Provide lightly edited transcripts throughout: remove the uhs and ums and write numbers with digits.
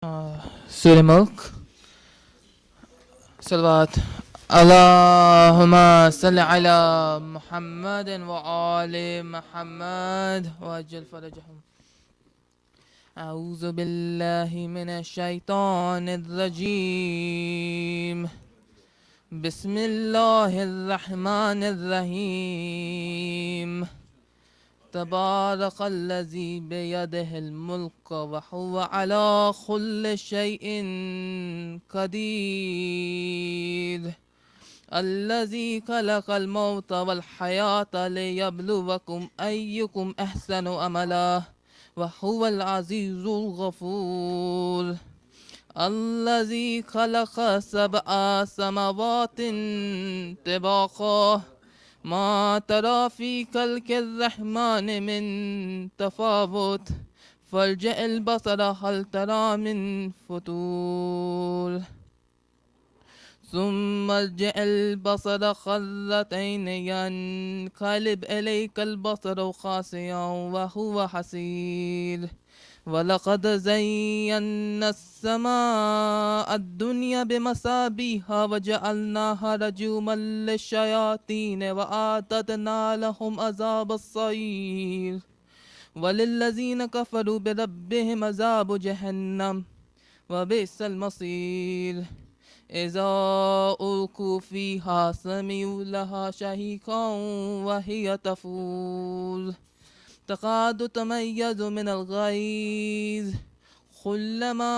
سورة ملك صلوات. اللهم صل على محمد وآل محمد وعجل فرجهم. أعوذ بالله من الشيطان الرجيم. بسم الله الرحمن الرحيم. تبارك الذي بيده الملك وهو على كل شيء قدير. الذي خلق الموت والحياة ليبلوكم أيكم أحسن عملا وهو العزيز الغفور. الذي خلق 7 سماوات طباقا ما ترى في خلق الرحمن من تفاوت فارجع البصر هل ترى من فتور. ثم ارجع البصر خرتين ينقلب إليك البصر خاسئا وهو حسير. ولقد زينا السماء الدنيا بمصابيح وجعلناها رجوما للشياطين وأعتدنا لهم عذاب السعير. وللذين كفروا بربهم عذاب جهنم وبئس المصير. إذا ألقوا فيها سمعوا لها شهيقا وهي تفور تكاد تميز من الغيظ كلما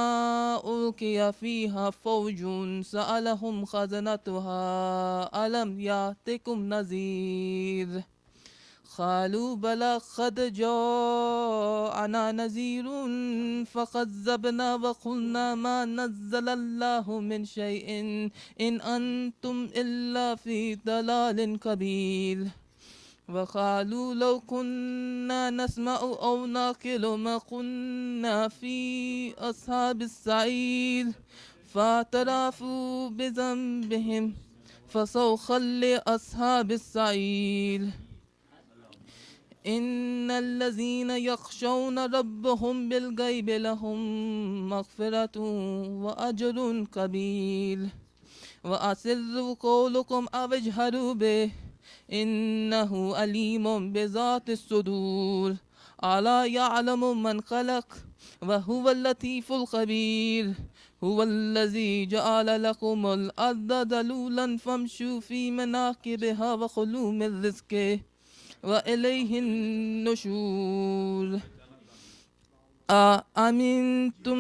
ألقي فيها فوج سألهم خزنتها ألم يأتكم نذير قالوا بلى قد جاءنا نذير فكذبنا وقلنا ما نزل الله من شيء إن أنتم إلا في ضلال كبير. وقالوا لو كنا نسمع أو نعقل ما كنا في أصحاب السعير فاعترفوا بذنبهم فسوف لأصحاب السعير. إن الذين يخشون ربهم بالغيب لهم مغفرة وأجر كبير. وأسروا قولكم أو اجهروا به إنه عليم بذات الصدور. ألا يعلم من خلق وهو اللطيف الخبير. هو الذي جعل لكم الأرض ذلولا فامشوا في مناكبها وكلوا من رزقه وإليه النشور. أأمنتم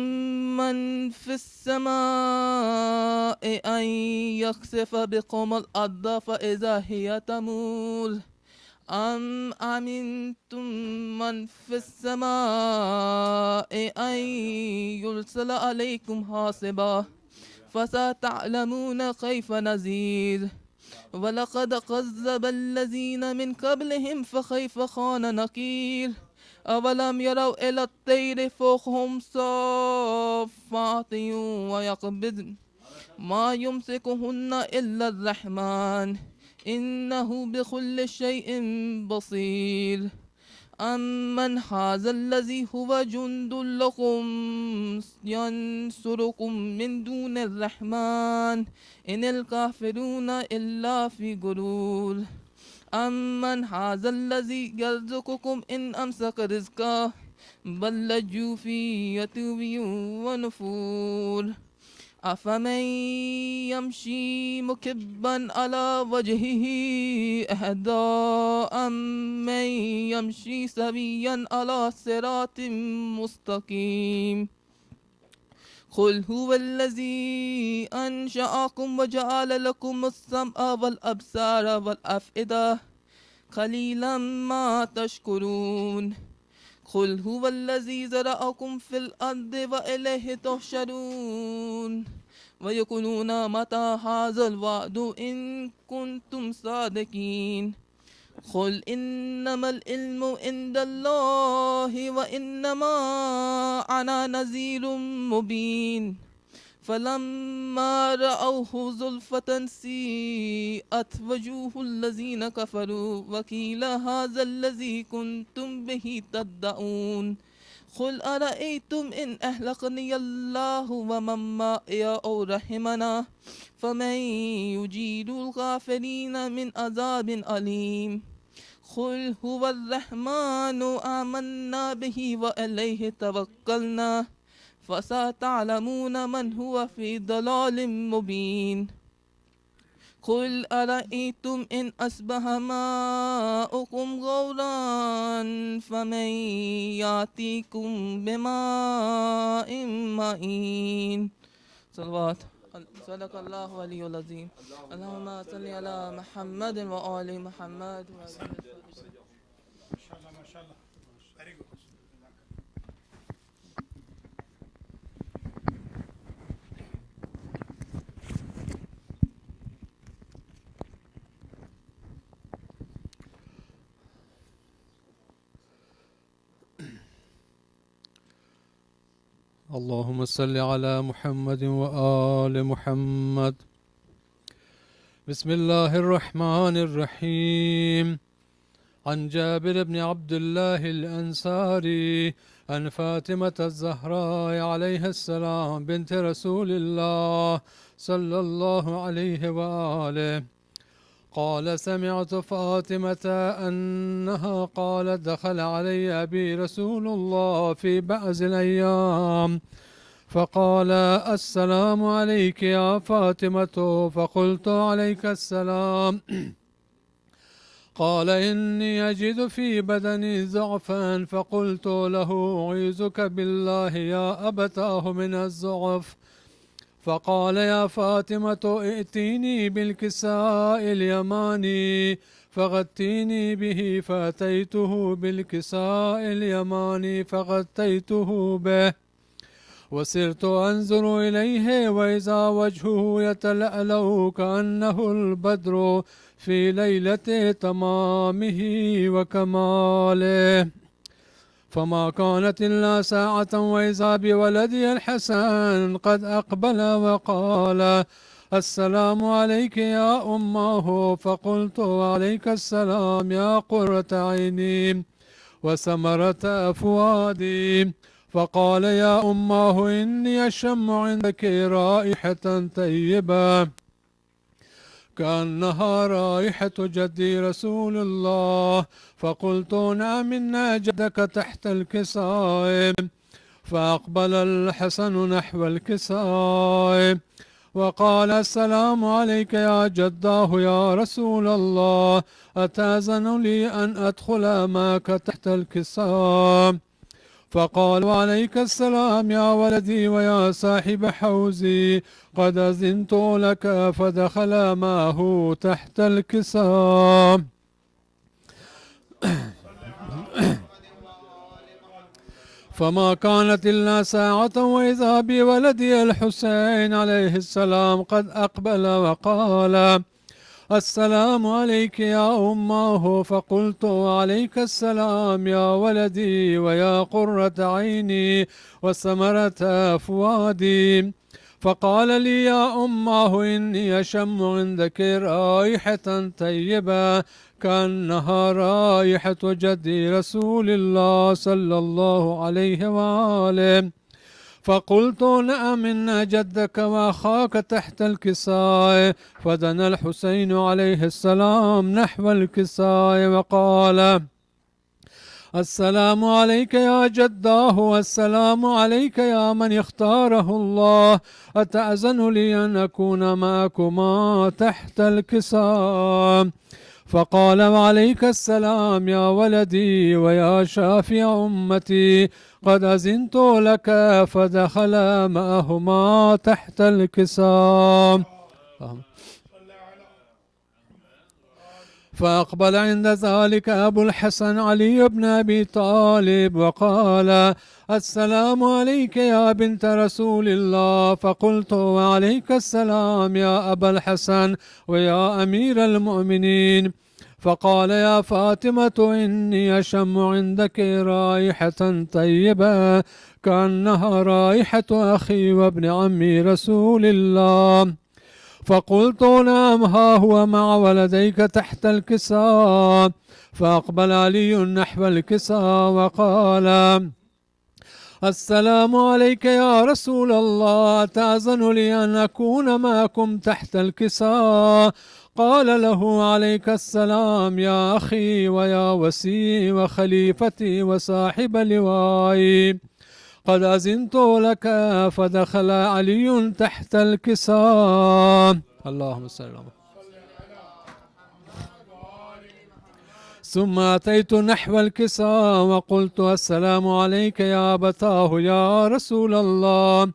من في السماء أن يخسف بكم الأرض فإذا هي تمور أم أمنتم من في السماء أن يرسل عليكم حاصبا فستعلمون كيف نذير. ولقد كذب الذين من قبلهم فكيف كان نكير. أولم يروا إلى الطير فوقهم صافات ويقبضن ما يمسكهن إلا الرحمن إنه بكل شيء بصير. أمن هذا الذي هو جند لكم ينصركم من دون الرحمن إن الكافرون إلا في غرور. أمن هذا الذي يرزقكم إن أمسك رزقه بل لجوا في عتو ونفور. أفمن يمشي مكبا على وجهه أهدى أمن يمشي سويا على صراط مستقيم. قل هو الذي أنشأكم وجعل لكم السمع والأبصار والأفئدة قليلا ما تشكرون. قل هو الذي زرعكم في الأرض وإليه تحشرون. ويقولون متى هذا الوعد إن كنتم صادقين. قل إنما العلم عند الله وإنما أنا نذير مبين. فلما رأوه زلفة سيئت وجوه الذين كفروا وقيل هذا الذي كنتم به تدعون قل أرأيتم إن أهلكني الله ومن معي أو رحمنا فمن يجير الغافلين من عذاب أليم قل هو الرحمن آمنا به وإليه توكلنا فستعلمون من هو في ضلال مبين قل أرأيتم إن أصبح ماؤكم غورا فمن يأتيكم بماء معين صلوات صدق الله العلي العظيم اللهم صل على محمد وآل محمد اللهم صل على محمد وآل محمد. بسم الله الرحمن الرحيم. عن جابر بن عبد الله الأنصاري عن فاطمة الزهراء عليها السلام بنت رسول الله صلى الله عليه وآله قال سمعت فاطمة أنها قالت دخل علي أبي رسول الله في بعض الأيام فقال السلام عليك يا فاطمة فقلت عليك السلام قال إني أجد في بدني ضعفا فقلت له أعوذك بالله يا أبتاه من الضعف فقال يا فاطمة ائتيني بالكساء اليماني فغطيني به فأتيته بالكساء اليماني فغطيته به وسرت أنظر إليه وإذا وجهه يتلألأ كأنه البدر في ليلة تمامه وكماله فما كانت إلا ساعة وإذا بولدي الحسن قد أقبل وقال السلام عليك يا أماه فقلت عليك السلام يا قرة عيني وثمرة فؤادي فقال يا أماه إني أشم عندك رائحة طيبة كأنها رائحة جدي رسول الله فقلت نعم إن جدك تحت الكساء فأقبل الحسن نحو الكساء وقال السلام عليك يا جداه يا رسول الله أتأذن لي أن أدخل معك تحت الكساء فقال عليك السلام يا ولدي ويا صاحب حوزي قد أذنت لك فدخل معه تحت الكساء فما كانت إلا ساعة وإذا بولدي الحسين عليه السلام قد أقبل وقال السلام عليك يا أماه فقلت عليك السلام يا ولدي ويا قرة عيني وثمرة فؤادي فقال لي يا أماه إني أشم عندك رائحة طيبة كأنها رائحة جدي رسول الله صلى الله عليه وآله فقلت نعم إن جدك وأخاك تحت الكساء فدنا الحسين عليه السلام نحو الكساء وقال السلام عليك يا جداه والسلام عليك يا من اختاره الله أتأذن لي أن أكون معكما تحت الكساء فقال وعليك السلام يا ولدي ويا شافع أمتي قد أذنت لك فدخل معهما تحت الكساء فأقبل عند ذلك أبو الحسن علي بن أبي طالب وقال السلام عليك يا بنت رسول الله فقلت وعليك السلام يا أبا الحسن ويا أمير المؤمنين فقال يا فاطمة إني أشم عندك رائحة طيبة كأنها رائحة أخي وابن عمي رسول الله فقلت نعم ها هو مع ولديك تحت الكساء فأقبل علي نحو الكساء وقال السلام عليك يا رسول الله، تأذن لي أن أكون معكم تحت الكساء؟ قال له عليك السلام يا أخي ويا وسيء وخليفتي وصاحب لوائي، قد أذنت لك. فدخل علي تحت الكساء. اللهم صل على محمد. ثم أتيت نحو الكساء وقلت السلام عليك يا أبتاه يا رسول الله،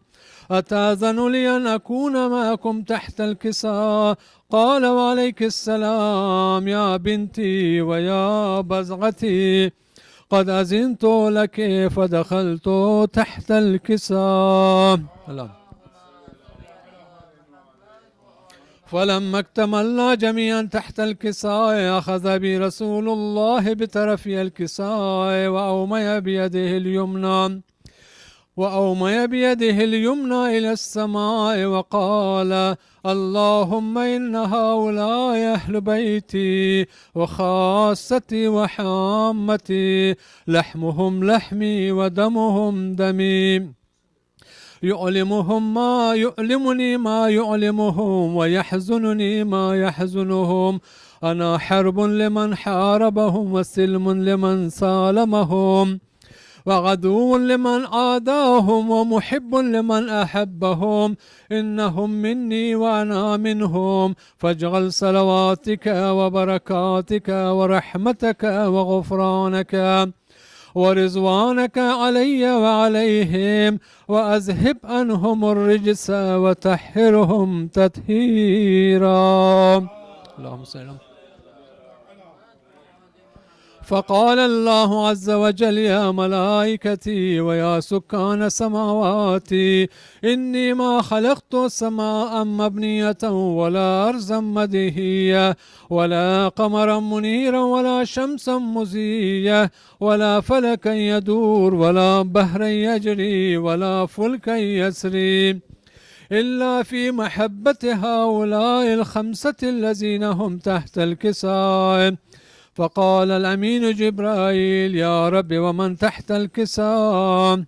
أتأذن لي أن أكون معكم تحت الكساء؟ قال وعليك السلام يا بنتي ويا بزغتي، قد أذنت لك. فدخلت تحت الكساء. فلما اكتملنا جميعا تحت الكساء أخذ بي رسول الله بطرف الكساء وأومي بيده اليمنى إلى السماء وقال اللهم إن هؤلاء أهل بيتي وخاصتي وحامتي، لحمهم لحمي ودمهم دمي، يؤلمني ما يؤلمهم ويحزنني ما يحزنهم. أنا حرب لمن حاربهم وسلم لمن سالمهم، وعدو لمن عاداهم ومحب لمن أحبهم. إنهم مني وأنا منهم، فاجعل صلواتك وبركاتك ورحمتك وغفرانك ورضوانك علي وعليهم، وأذهب عنهم الرجس وطهرهم تطهيرا. اللهم صل على محمد. فقال الله عز وجل يا ملائكتي ويا سكان سماواتي، إني ما خلقت سماء مبنية ولا أرضا مدهية ولا قمرا منيرا ولا شمسا مزية ولا فلكا يدور ولا بحرا يجري ولا فلكا يسري إلا في محبة هؤلاء الخمسة الذين هم تحت الكساء. فقال الأمين جبرائيل يا رب ومن تحت الكساء؟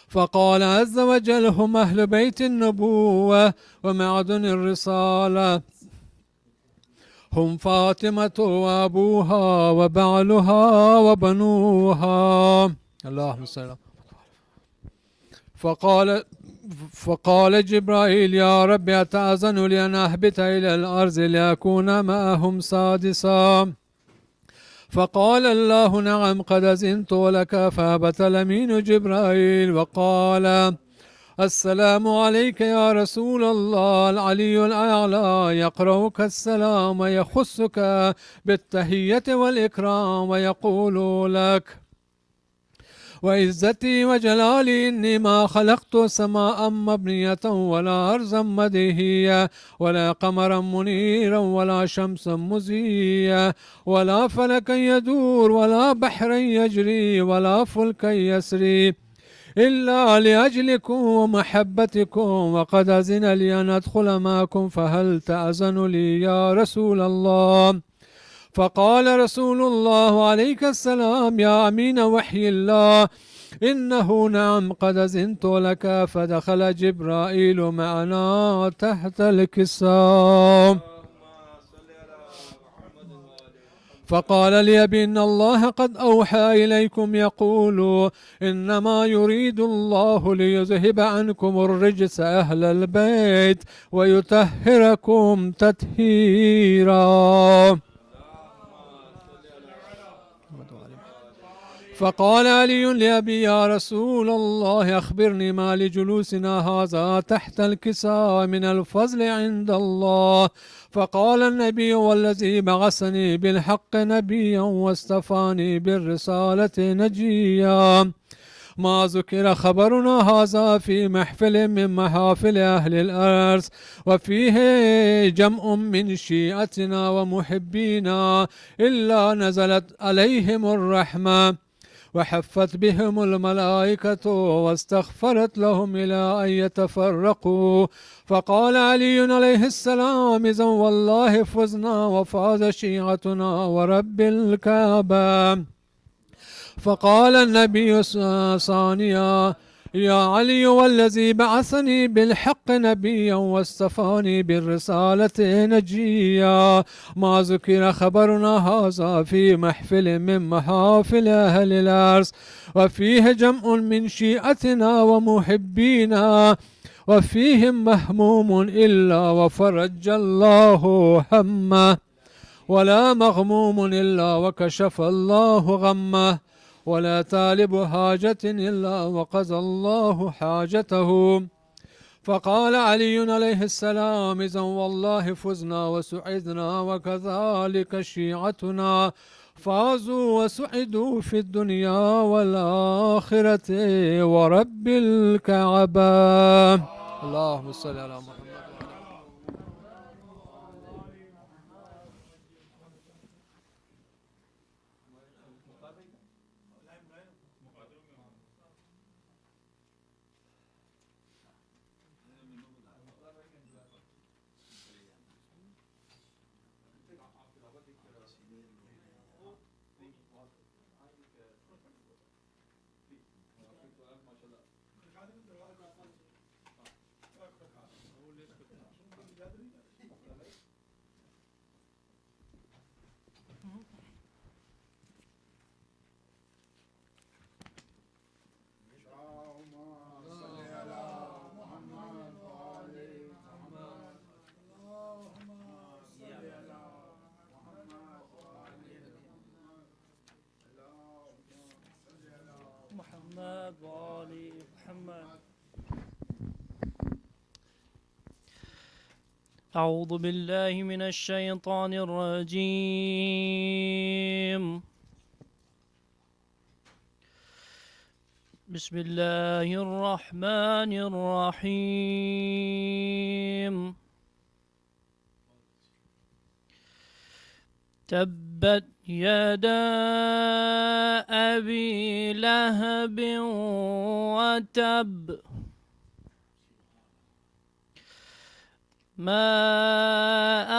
فقال عز وجل هم أهل بيت النبوة ومعدن الرسالة، هم فاطمة وأبوها وبعلها وبنوها. اللهم صل على محمد. فقال جبرائيل يا رب أتأذن لي أن أهبط إلى الأرض لأكون معهم سادسا؟ فقال الله نعم قد أذنت لك. فهبط الأمين جبرائيل وقال السلام عليك يا رسول الله. العلي الأعلى يقرأك السلام ويخصك بالتحية والإكرام ويقول لك وعزتي وجلالي إني ما خلقت سماء مبنية ولا أرضا مدهية ولا قمرا منيرا ولا شمسا مزية ولا فلكا يدور ولا بحرا يجري ولا فلكا يسري إلا لأجلكم ومحبتكم، وقد أذن لي أن أدخل معكم، فهل تأذن لي يا رسول الله؟ فقال رسول الله عليك السلام يا أمين وحي الله إنه نعم قد أذنت لك. فدخل جبرائيل معنا تحت الكساء. فقال لي بأن الله قد أوحى إليكم يقول إنما يريد الله ليذهب عنكم الرجس أهل البيت ويطهركم تطهيرا. فقال علي لأبي يا رسول الله أخبرني ما لجلوسنا هذا تحت الكساء من الفضل عند الله. فقال النبي والذي بعثني بالحق نبيا واصطفاني بالرسالة نجيا، ما ذكر خبرنا هذا في محفل من محافل أهل الأرض وفيه جمع من شيعتنا ومحبينا إلا نزلت عليهم الرحمة وحفت بهم الملائكة واستغفرت لهم إلى أن يتفرقوا. فقال علي عليه السلام إذن والله فزنا وفاز شيعتنا ورب الكعبة. فقال النبي ثانيا: يا علي والذي بعثني بالحق نبيا واصطفاني بالرسالة نجيا، ما ذكر خبرنا هذا في محفل من محافل أهل الأرض، وفيه جمع من شيعتنا ومحبينا، وفيهم مهموم إلا وفرج الله همه، ولا مغموم إلا وكشف الله غمه، ولا طالب حاجة إلا وقضى الله حاجته. فقال علي عليه السلام: إذن والله فزنا وسعدنا، وكذلك شيعتنا فازوا وسعدوا في الدنيا والآخرة ورب الكعبة. اللهم صل على محمد. محمد وآل محمد. أعوذ بالله من الشيطان الرجيم. بسم الله الرحمن الرحيم. تبت يدا أبي لهب وتب، ما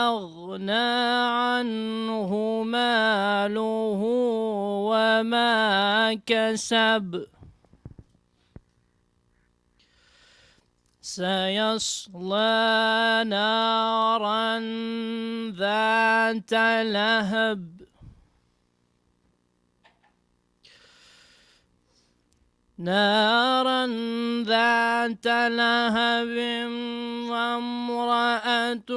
أغنى عنه ماله وما كسب، سيصلى نارا ذات لهب، نارا ذات لهب، وامرأته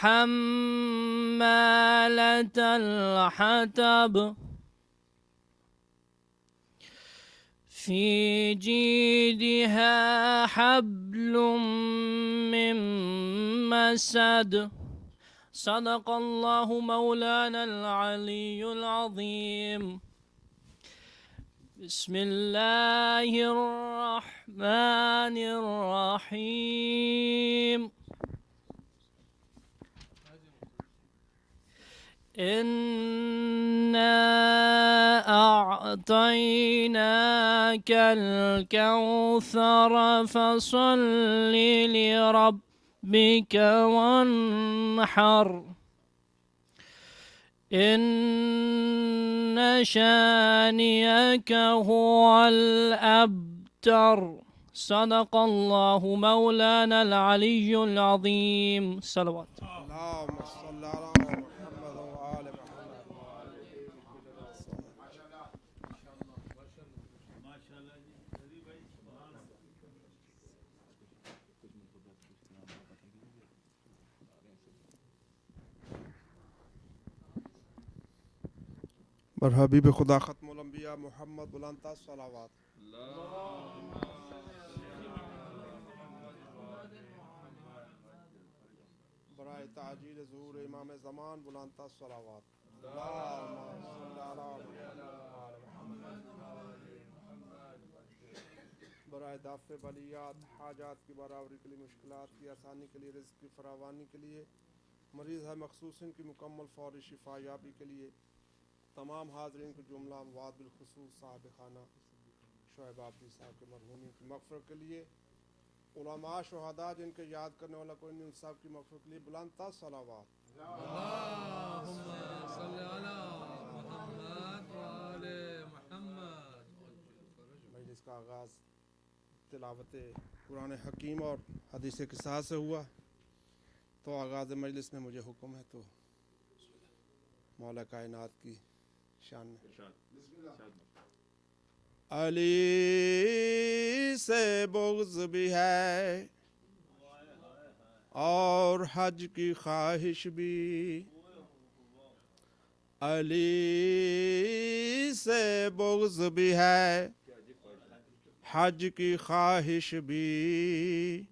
حمالة الحطب، في جيدها حبل من مسد. صدق الله مولانا العلي العظيم. بسم الله الرحمن الرحيم. إنا أعطيناك الكوثر فصل لربك وانحر، إن شانئك هو الأبتر. صدق الله مولانا العلي العظيم. صلوات. اللهم صل على محمد وآل محمد. بر حبیب خدا ختم الانبیاء محمد بلند تا صلوات. برائے تعجیل ظہور امام زمان بلند تا صلوات. اللہم صل علی محمد. برائے دافع بلیات، حاجات کی برابری کے لیے، مشکلات کی آسانی کے لیے، رزق کی فراوانی کے لیے، مریض ہے مخصوص ان کی مکمل فوری شفا یابی کے لیے، تمام حاضرین کو جملہ اموات بالخصوص صاحب خانہ شعیب عابدی صاحب کے مرحومین کی مغفرت کے لیے، علماء شہداء جن کے یاد کرنے والا کوئی نہیں، ان صاحب کی مغفرت کے لیے بلند تا صلوات. اللهم صل على محمد وآل محمد. کا آغاز تلاوت قرآن حکیم اور حدیث قصاص سے ہوا، تو آغاز مجلس میں مجھے حکم ہے تو مولا کائنات کی شان میں علی سے بغض بھی ہے اور حج کی خواہش بھی، علی سے بغض بھی ہے حج کی خواہش بھی،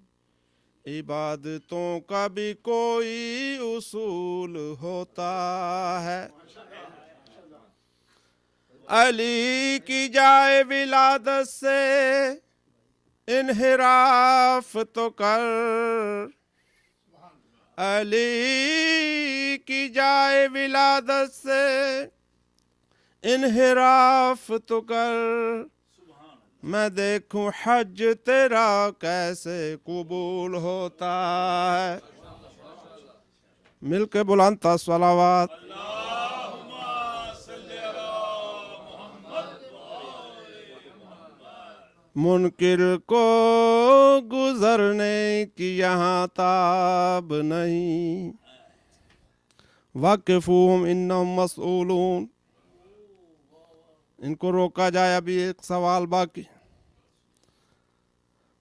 عبادتوں کا بھی کوئی اصول ہوتا ہے، علی کی جائے ولادت سے انحراف تو کر، علی کی جائے ولادت سے انحراف تو کر، میں دیکھوں حج تیرا کیسے قبول ہوتا ہے۔ مل کے بلند تا صلوات۔ منکر کو گزرنے کی یہاں تاب نہیں، واقفوہم انہم مسئولون۔ ان کو روکا جائے، ابھی ایک سوال باقی۔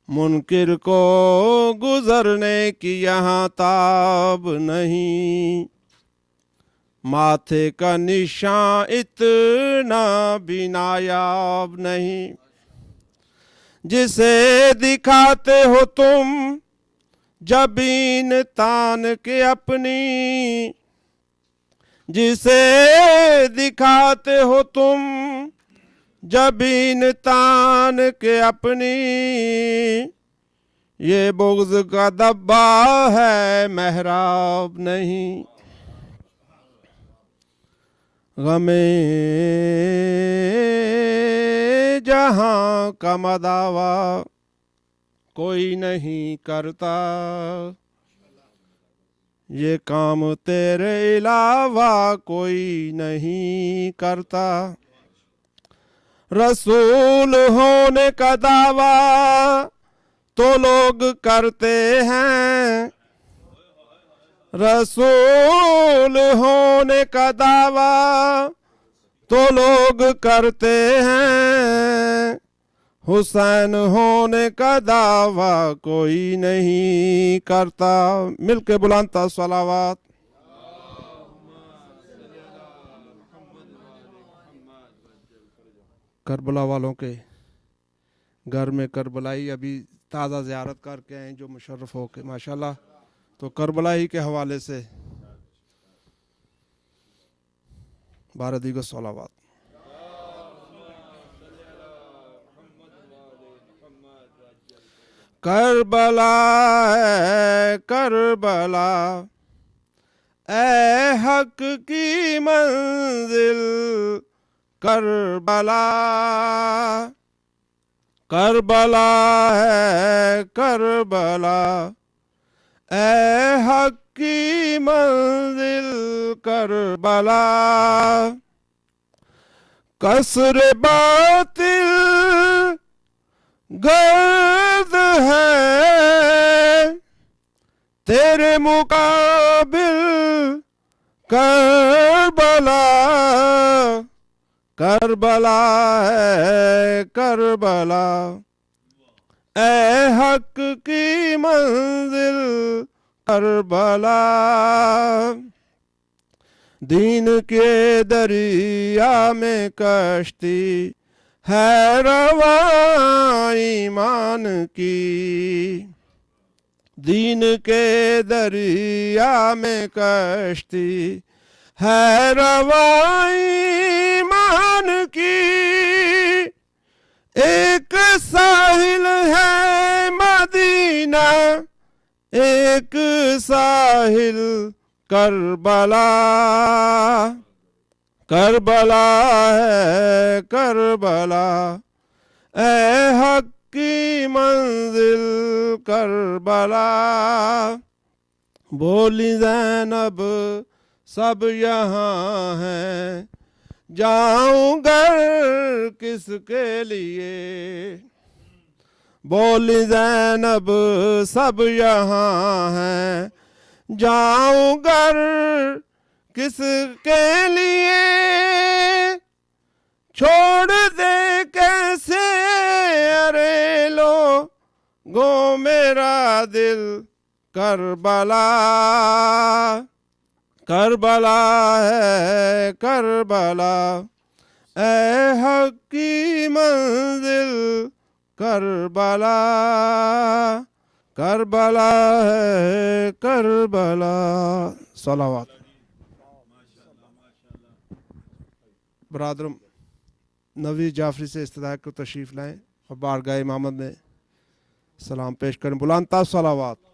منکر کو گزرنے کی یہاں تاب نہیں، ماتھے کا نشان اتنا بھی نایاب نہیں، جسے دکھاتے ہو تم جبین تان کے اپنی، جسے دکھاتے ہو تم جبین تان کے اپنی، یہ بغض کا دبا ہے محراب نہیں، غم جہاں کا مداوا کوئی نہیں کرتا، یہ کام تیرے علاوہ کوئی نہیں کرتا، رسول ہونے کا دعویٰ تو لوگ کرتے ہیں، رسول ہونے کا دعویٰ تو لوگ کرتے ہیں، حسین ہونے کا دعویٰ کوئی نہیں کرتا۔ مل کے بلند تا صلوات۔ کربلا والوں کے گھر میں کربلائی ابھی تازہ زیارت کر کے ہیں جو مشرف ہو کے ماشاءاللہ، تو کربلا ہی کے حوالے سے بارہ دیگر صلوات۔ کربلا ہے کربلا اے حق کی منزل، کربلا کربلا ہے کربلا اے حق کی منزل، کربلا کسر باطل گرد ہے تیرے مقابل، کربلا کربلا ہے کربلا اے حق کی منزل، کربلا دین کے دریا میں کشتی ہے رواں ایمان کی، دین کے دریا میں کشتی ہے رواں ایمان کی، ایک ساحل ہے مدینہ ایک ساحل کربلا، کربلا ہے کربلا اے حق کی منزل، کربلا بولی زینب سب یہاں ہیں جاؤں گھر کس کے لیے بولی زینب سب یہاں ہیں جاؤں گھر کس کے لیے چھوڑ دے کیسے ارے لوگو میرا دل کربلا کربلا ہے کربلا اے حق کی منزل کربلا کربلا ہے کربلا صلوات برادرم نوی جعفری سے استدعا کو تشریف لائیں اور بارگاہ امامت میں سلام پیش کریں بلند تا صلوات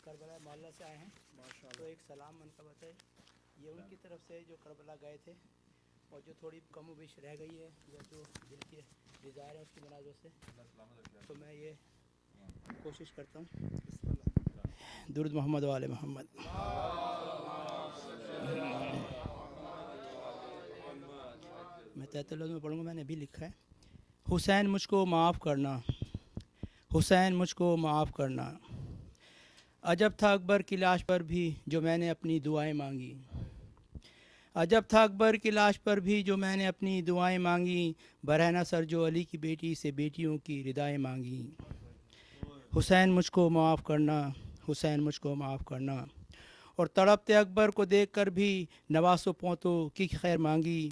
کربلا محلہ سے آئے ہیں تو ایک سلام منقبت ہے یہ ان کی طرف سے جو کربلا گئے تھے اور جو تھوڑی کم و بیش رہ گئی ہے یا جو دل کی ڈیزائر ہے اس کی مناظر سے تو میں یہ کوشش کرتا ہوں درود محمد و آل محمد میں تحت اللفظ میں پڑھوں گا میں نے ابھی لکھا ہے حسین مجھ کو معاف کرنا حسین مجھ کو معاف کرنا عجب تھا اکبر کی لاش پر بھی جو میں نے اپنی دعائیں مانگی عجب تھا اکبر کی لاش پر بھی جو میں نے اپنی دعائیں مانگی برہنہ سر جو علی کی بیٹی سے بیٹیوں کی ردائیں مانگی حسین مجھ کو معاف کرنا حسین مجھ کو معاف کرنا اور تڑپتے اکبر کو دیکھ کر بھی نواسو پونتوں کی خیر مانگی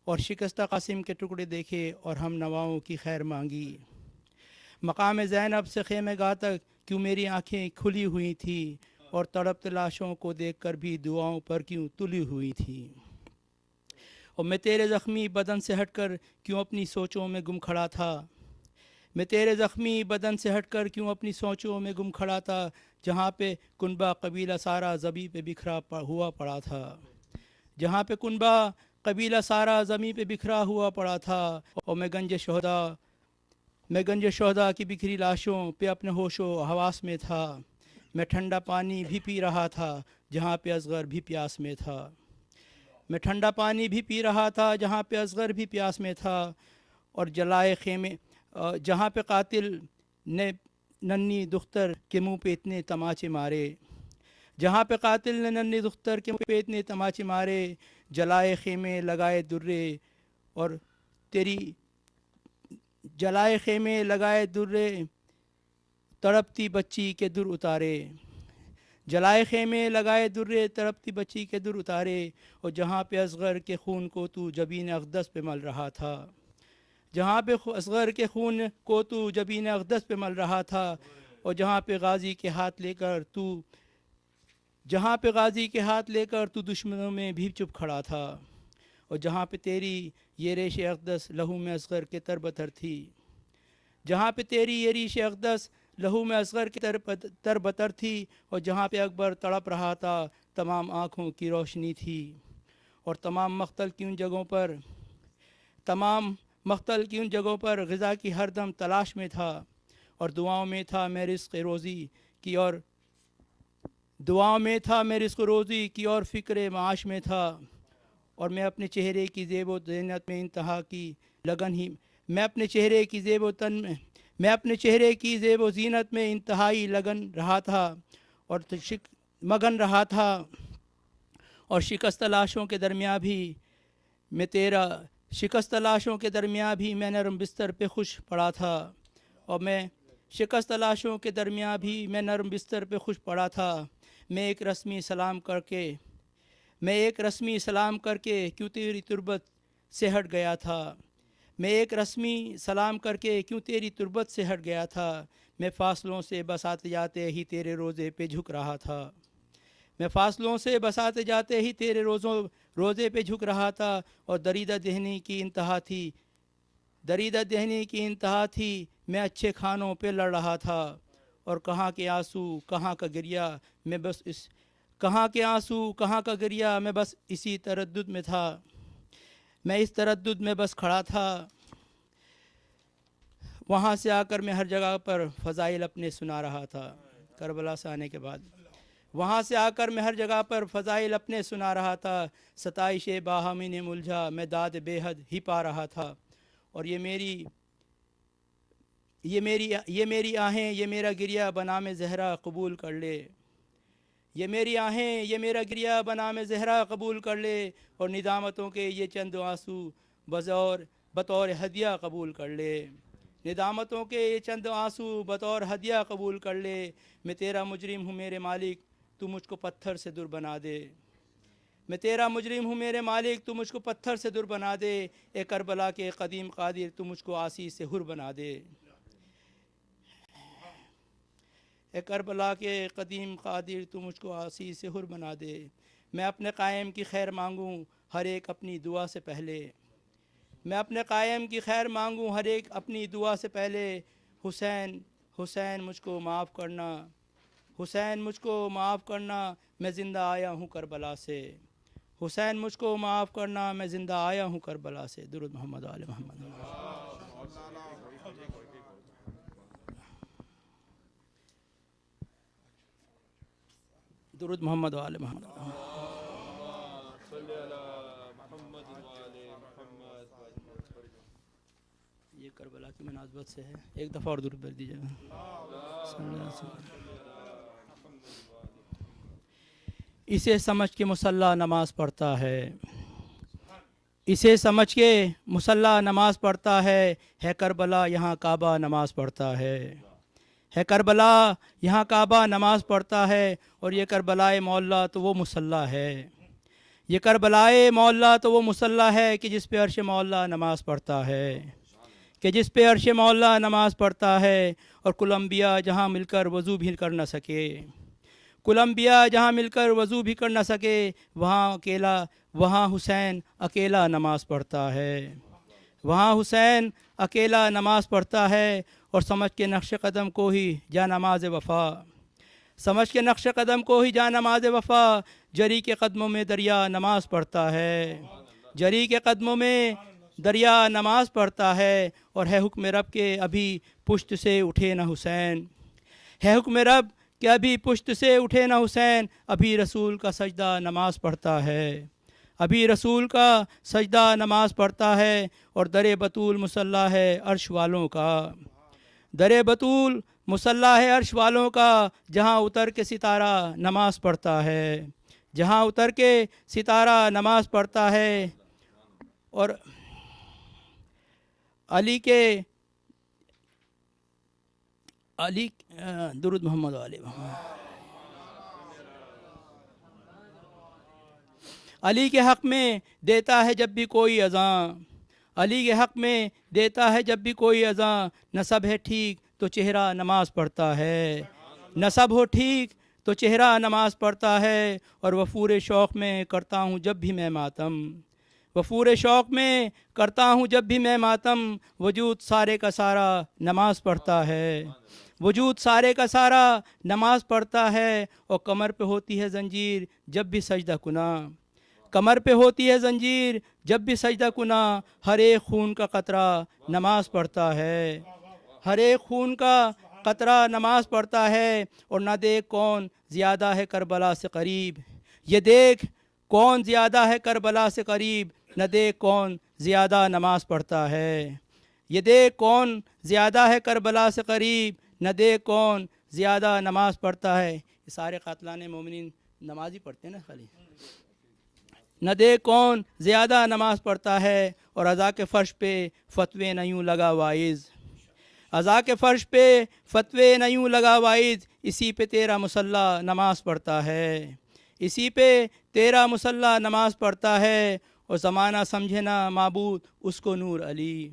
اور شکستہ قاسم کے ٹکڑے دیکھے اور ہم نواؤں کی خیر مانگی مقام زینب سے خیمے گاہ تک کیوں میری آنکھیں کھلی ہوئی تھی اور تڑپتے لاشوں کو دیکھ کر بھی دعاؤں پر کیوں تلی ہوئی تھی اور میں تیرے زخمی بدن سے ہٹ کر کیوں اپنی سوچوں میں گم کھڑا تھا میں تیرے زخمی بدن سے ہٹ کر کیوں اپنی سوچوں میں گم کھڑا تھا جہاں پہ کنبہ قبیلہ سارا زمیں پہ بکھرا ہوا پڑا تھا جہاں پہ کنبہ قبیلہ سارا زمیں پہ بکھرا ہوا پڑا تھا اور میں گنج شہداء کی بکھری لاشوں پہ اپنے ہوش و حواس میں تھا میں ٹھنڈا پانی بھی پی رہا تھا جہاں پہ اصغر بھی پیاس میں تھا میں ٹھنڈا پانی بھی پی رہا تھا جہاں پہ اصغر بھی پیاس میں تھا اور جلائے خیمے جہاں پہ قاتل نے ننھی دختر کے منہ پہ اتنے تماچے مارے جہاں پہ قاتل نے ننھی دختر کے منہ پہ اتنے تماچے مارے جلائے خیمے لگائے درے اور تیری جلائے خیمے لگائے درے تڑپتی بچی کے در اتارے جلائے خیمے لگائے درے تڑپتی بچی کے در اتارے اور جہاں پہ اصغر کے خون کو تو جبین اقدس پہ مل رہا تھا جہاں پہ اصغر کے خون کو تو جبین اقدس پہ مل رہا تھا اور جہاں پہ غازی کے ہاتھ لے کر تو دشمنوں میں بھی چپ کھڑا تھا اور جہاں پہ تیری یہ ریش اقدس لہو میں اصغر کے تر بتر تھی جہاں پہ تیری یہ ریش اقدس لہو میں اصغر کی تر بتر تھی اور جہاں پہ اکبر تڑپ رہا تھا تمام آنکھوں کی روشنی تھی اور تمام مقتل کی ان جگہوں پر غذا کی ہر دم تلاش میں تھا اور دعاؤں میں تھا میں رزق روزی کی اور فکر معاش میں تھا اور میں اپنے چہرے کی زیب و زینت میں انتہا کی لگن ہی میں اپنے چہرے کی زیب و زینت میں انتہائی مگن رہا تھا اور شکست لاشوں کے درمیان بھی میں نرم بستر پہ خوش پڑا تھا میں ایک رسمی سلام کر کے میں ایک رسمی سلام کر کے کیوں تیری تربت سے ہٹ گیا تھا، میں ایک رسمی سلام کر کے کیوں تیری تربت سے ہٹ گیا تھا، میں فاصلوں سے بس آتے جاتے ہی تیرے روزے پہ جھک رہا تھا، میں فاصلوں سے بس آتے جاتے ہی تیرے روزے پہ جھک رہا تھا، اور دریدہ دہنی کی انتہا تھی، دریدہ دہنی کی انتہا تھی، میں اچھے کھانوں پہ لڑ رہا تھا، اور کہاں کے آنسو کہاں کا گریا، میں بس کہاں کے آنسو کہاں کا گریا، میں بس اسی تردد میں تھا، میں اس تردد میں بس کھڑا تھا۔ وہاں سے آ کر میں ہر جگہ پر فضائل اپنے سنا رہا تھا، کربلا سے آنے کے بعد وہاں سے آ کر میں ہر جگہ پر فضائل اپنے سنا رہا تھا، ستائش باہمی نے ملجھا، میں داد بے حد ہی پا رہا تھا، اور یہ میری آہیں یہ میرا گریہ بنام زہرا قبول کر لے، یہ میری آہیں یہ میرا گریہ بنام زہرا قبول کر لے، اور ندامتوں کے یہ چند آنسو بطور ہدیہ قبول کر لے، ندامتوں کے یہ چند آنسو بطور ہدیہ قبول کر لے، میں تیرا مجرم ہوں میرے مالک، تو مجھ کو پتھر سے دور بنا دے، میں تیرا مجرم ہوں میرے مالک، تو مجھ کو پتھر سے دور بنا دے، اے کربلا کے قدیم قادر تو مجھ کو آسی سے حر بنا دے، اے کربلا کے قدیم قادر تو مجھ کو آسی سے حر بنا دے، میں اپنے قائم کی خیر مانگوں ہر ایک اپنی دعا سے پہلے، میں اپنے قائم کی خیر مانگوں ہر ایک اپنی دعا سے پہلے، حسین مجھ کو معاف کرنا، حسین مجھ کو معاف کرنا، میں زندہ آیا ہوں کربلا سے، حسین مجھ کو معاف کرنا، میں زندہ آیا ہوں کربلا سے۔ درود محمد و آل محمد۔ درود محمد و آل محمد۔ یہ کربلا کی مناسبت سے ہے، ایک دفعہ اور درود پڑھ دیجیے گا۔ اسے سمجھ کے مصلی نماز پڑھتا ہے، اسے سمجھ کے مصلی نماز پڑھتا ہے کربلا یہاں کعبہ نماز پڑھتا ہے کربلا یہاں کعبہ نماز پڑھتا ہے، اور یہ کربلائے معلیٰ تو وہ مصلی ہے، یہ کربلائے معلیٰ تو وہ مصلی ہے کہ جس پہ عرش معلیٰ نماز پڑھتا ہے، کہ جس پہ عرش معلیٰ نماز پڑھتا ہے، اور کل انبیاء جہاں مل کر وضو بھی کر نہ سکے، کل انبیاء جہاں مل کر وضو بھی کر نہ سکے، وہاں حسین اکیلا نماز پڑھتا ہے، وہاں حسین اکیلا نماز پڑھتا ہے، اور سمجھ کے نقش قدم کو ہی جا نماز وفا، سمجھ کے نقش قدم کو ہی جا نماز وفا، جری کے قدموں میں دریا نماز پڑھتا ہے، جری کے قدموں میں دریا نماز پڑھتا ہے، اور ہے حکم رب کے ابھی پشت سے اٹھے نہ حسین، ہے حکم رب کہ ابھی پشت سے اٹھے نہ حسین، ابھی رسول کا سجدہ نماز پڑھتا ہے، ابھی رسول کا سجدہ نماز پڑھتا ہے، اور در بطول مصلی ہے عرش والوں کا، در بطول مصلی ہے عرش والوں کا، جہاں اتر کے ستارہ نماز پڑھتا ہے، جہاں اتر کے ستارہ نماز پڑھتا ہے، اور درود محمد علیہ محمد۔ علی کے حق میں دیتا ہے جب بھی کوئی اذاں، علی کے حق میں دیتا ہے جب بھی کوئی اذاں، نسب ہے ٹھیک تو چہرہ نماز پڑھتا ہے، نسب ہو ٹھیک تو چہرہ نماز پڑھتا ہے، اور وفور شوق میں کرتا ہوں جب بھی میں ماتم، وفور شوق میں کرتا ہوں جب بھی میں ماتم، وجود سارے کا سارا نماز پڑھتا ہے، وجود سارے کا سارا نماز پڑھتا ہے، اور کمر پہ ہوتی ہے زنجیر جب بھی سجدہ کنا، کمر پہ ہوتی ہے زنجیر جب بھی سجدہ کنا، ہر ایک خون کا قطرہ نماز پڑھتا ہے، ہر ایک خون کا قطرہ نماز پڑھتا ہے، اور نہ دیکھ کون زیادہ ہے کربلا سے قریب، یہ دیکھ کون زیادہ ہے کربلا سے قریب، نہ دیکھ کون زیادہ نماز پڑھتا ہے، یہ دیکھ کون زیادہ ہے کربلا سے قریب، نہ دیکھ کون زیادہ نماز پڑھتا ہے۔ یہ سارے قاتلان مومنین نماز ہی پڑھتے ہیں نا خالی، نہ دیکھ کون زیادہ نماز پڑھتا ہے، اور عزا کے فرش پہ فتوے نہ یوں لگا وائز، عزا کے فرش پہ فتوے نہ یوں لگا وائز، اسی پہ تیرا مصلی نماز پڑھتا ہے، اسی پہ تیرا مسلح نماز پڑھتا ہے، اور زمانہ سمجھے نہ معبود اس کو نور علی،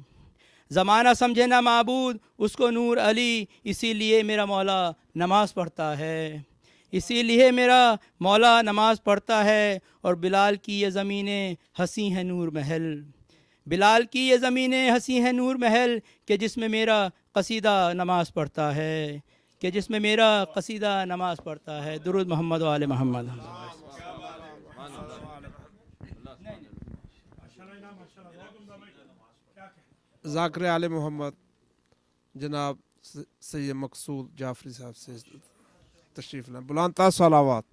زمانہ سمجھے نہ معبود اس کو نور علی، اسی لیے میرا مولا نماز پڑھتا ہے، اسی لیے میرا مولا نماز پڑھتا ہے۔ اور بلال کی یہ زمینیں ہنسی ہیں نور محل، بلال کی یہ زمینیں ہنسی ہیں نور محل، کہ جس میں میرا قصیدہ نماز پڑھتا ہے، کہ جس میں میرا قصیدہ نماز پڑھتا ہے۔ درود محمد و آل محمد۔ ذاکر آل محمد جناب سید مقصود جعفری صاحب سے تشریف لیں، بلند صلوات۔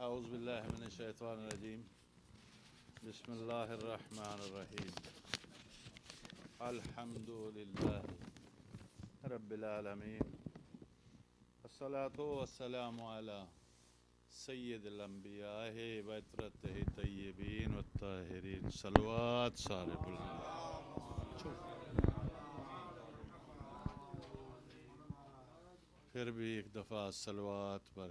اعوذ باللہ من الشیطان الرجیم، بسم اللہ الرحمن الرحیم، الحمد للہ رب العالمین، الصلاة والسلام علی سید الانبیاء وعطرتہ طیبین والطاہرین، صلوات سارے بلند۔ پھر بھی ایک دفعہ صلوات پر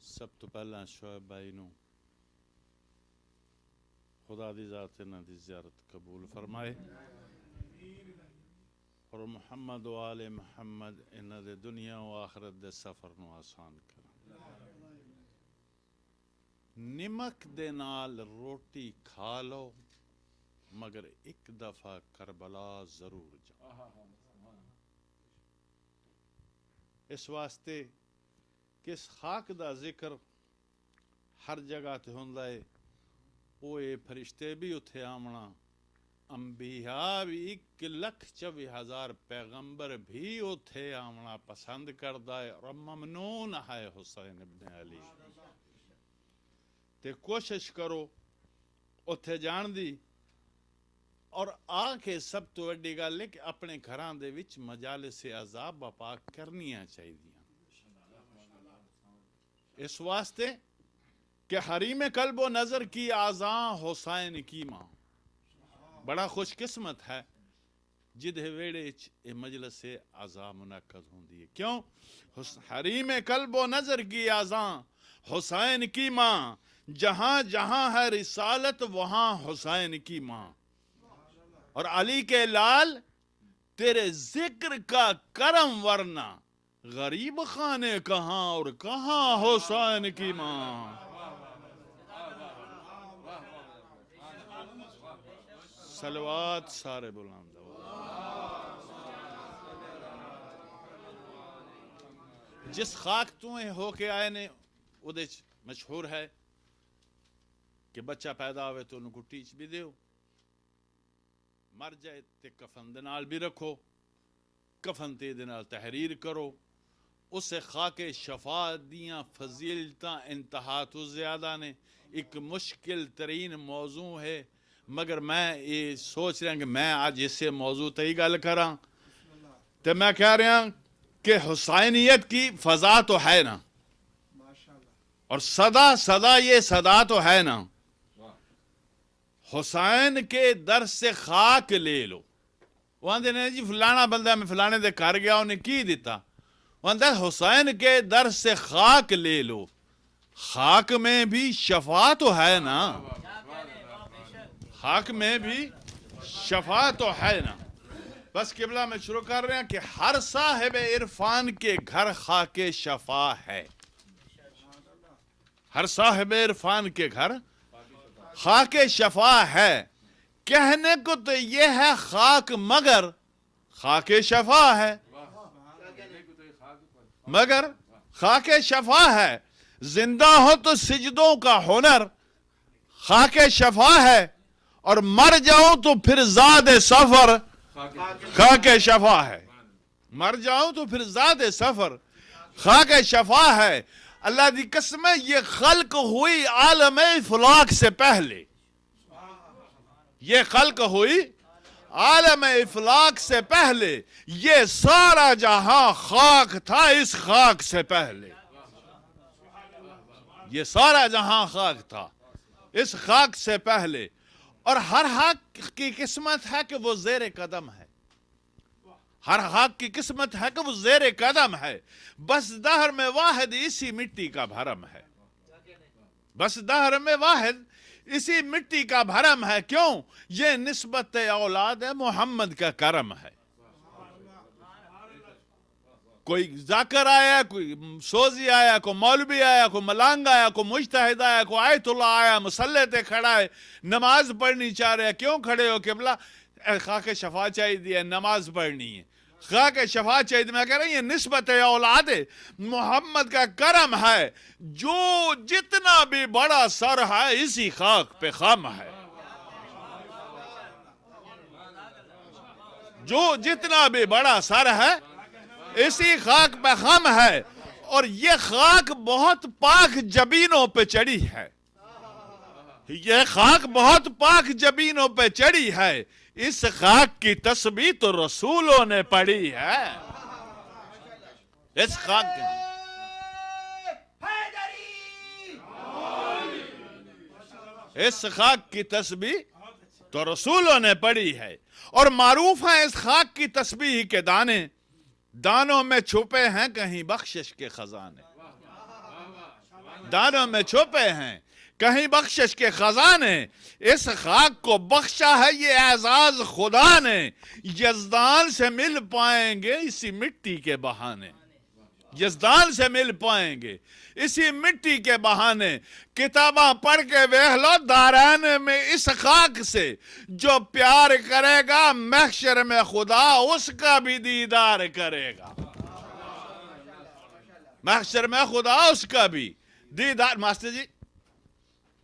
سب تو پہلا شعیب بھائی نو خدا دی ذات انہاں دی زیارت قبول فرمائے، اور محمد و آل محمد انہاں دے دنیا و آخرت دے سفر نو آسان کرن۔ نمک دے نال روٹی کھا لو، مگر ایک دفعہ کربلا ضرور جاؤ۔ اس واسطے کہ اس خاک دا ذکر ہر جگہ تے ہوندا ہے، اوے فرشتے بھی اتھے آمنا، انبیاء بھی 1,24,000 پیغمبر بھی اتھے آمنا پسند کردا ہے، اور ممنون ہے حسین ابن علی۔ تے کوشش کرو اتھے جان دی، اور آ کے سب تو وڈی گل ہے کہ اپنے گھراں دے وچ مجالس عذاب بپا کرنیاں چاہیے، اس واسطے کہ حریم قلب و نظر کی آزاں حسین کی ماں۔ بڑا خوش قسمت ہے جدھے ویڑے اے مجلس عزا منعقد ہوندی ہے۔ کیوں؟ حریم قلب و نظر کی آزاں حسین کی ماں، جہاں جہاں ہے رسالت وہاں حسین کی ماں، اور علی کے لال تیرے ذکر کا کرم ورنہ غریب خانے کہاں اور کہاں حسین کی ماں۔ صلوات سارے بلند۔ جس خاک تو ہو کے آئے نے وہ دے مشہور ہے کہ بچہ پیدا ہوئے تو انہوں کو ٹیچ بھی دیو، مر جائے تے کفن دنال بھی رکھو، کفن تے دنال تحریر کرو، اسے خاک شفا دیاں فضیلتاں انتہا تو زیادہ نے۔ ایک مشکل ترین موضوع ہے، مگر میں یہ سوچ رہا کہ میں آج اس سے موضوع تے گل کراں، تو میں کہہ رہا ہوں کہ حسینیت کی فضا تو ہے نا، اور صدا یہ صدا تو ہے نا، حسین کے در سے خاک لے لو۔ وہ آندے نے جی فلانا بندہ میں فلانے دے کر گیا انہیں کی دیتا، وہ آندے حسین کے در سے خاک لے لو، خاک میں بھی شفا تو ہے نا، خاک میں بھی شفا تو ہے نا۔ بس قبلہ میں شروع کر رہے ہیں کہ ہر صاحب عرفان کے گھر خاک شفا ہے، ہر صاحب عرفان کے گھر خاک شفا ہے۔ کہنے کو تو یہ ہے خاک مگر خاک شفا ہے، مگر خاک شفا ہے۔ زندہ ہو تو سجدوں کا ہنر خاک شفا ہے، اور مر جاؤ تو پھر زاد سفر خاک شفا ہے، مر جاؤ تو پھر زاد سفر خاک شفا ہے۔ اللہ دی قسم ہے یہ خلق ہوئی عالم افلاک سے پہلے. یہ خلق ہوئی عالم افلاک سے پہلے. یہ سارا جہاں خاک تھا اس خاک سے پہلے. یہ سارا جہاں خاک تھا اس خاک سے پہلے. اور ہر حق کی قسمت ہے کہ وہ زیر قدم ہے. ہر حق کی قسمت ہے کہ وہ زیر قدم ہے. بس دہر میں واحد اسی مٹی کا بھرم ہے. بس دہر میں واحد اسی مٹی کا بھرم ہے. کیوں؟ یہ نسبت اولاد محمد کا کرم ہے. کوئی ذاکر آیا, کوئی سوزی آیا, کوئی مولوی آیا, کوئی ملانگ آیا, کوئی مجتہد آیا, کوئی آیت اللہ آیا, مسلح تے کھڑا ہے, نماز پڑھنی چاہ رہے. کیوں کھڑے ہو قبلہ؟ خاک شفا چاہیے ہے, نماز پڑھنی ہے. خاک شفا چاہیے. میں کہہ رہا ہوں یہ نسبت اولاد محمد کا کرم ہے. جو جتنا بھی بڑا سر ہے اسی خاک پہ خم ہے. جو جتنا بھی بڑا سر ہے اسی خاک پہ خم ہے. اور یہ خاک بہت پاک جبینوں پہ چڑھی ہے. یہ خاک بہت پاک جبینوں پہ چڑھی ہے. اس خاک کی تسبیح تو رسولوں نے پڑھی ہے. اس خاک اس خاک کی تسبیح تو رسولوں نے پڑھی ہے. اور معروف ہیں اس خاک کی تسبیح کے دانے, دانوں میں چھپے ہیں کہیں بخشش کے خزانے. دانوں میں چھپے ہیں کہیں بخشش کے خزانے. اس خاک کو بخشا ہے یہ اعزاز خدا نے. یزدان سے مل پائیں گے اسی مٹی کے بہانے. یزدان سے مل پائیں گے اسی مٹی کے بہانے. کتاباں پڑھ کے ویکھ لو دارین میں اس خاک سے. جو پیار کرے گا محشر میں خدا اس کا بھی دیدار کرے گا. محشر میں خدا اس کا بھی دیدار. ماسٹر جی,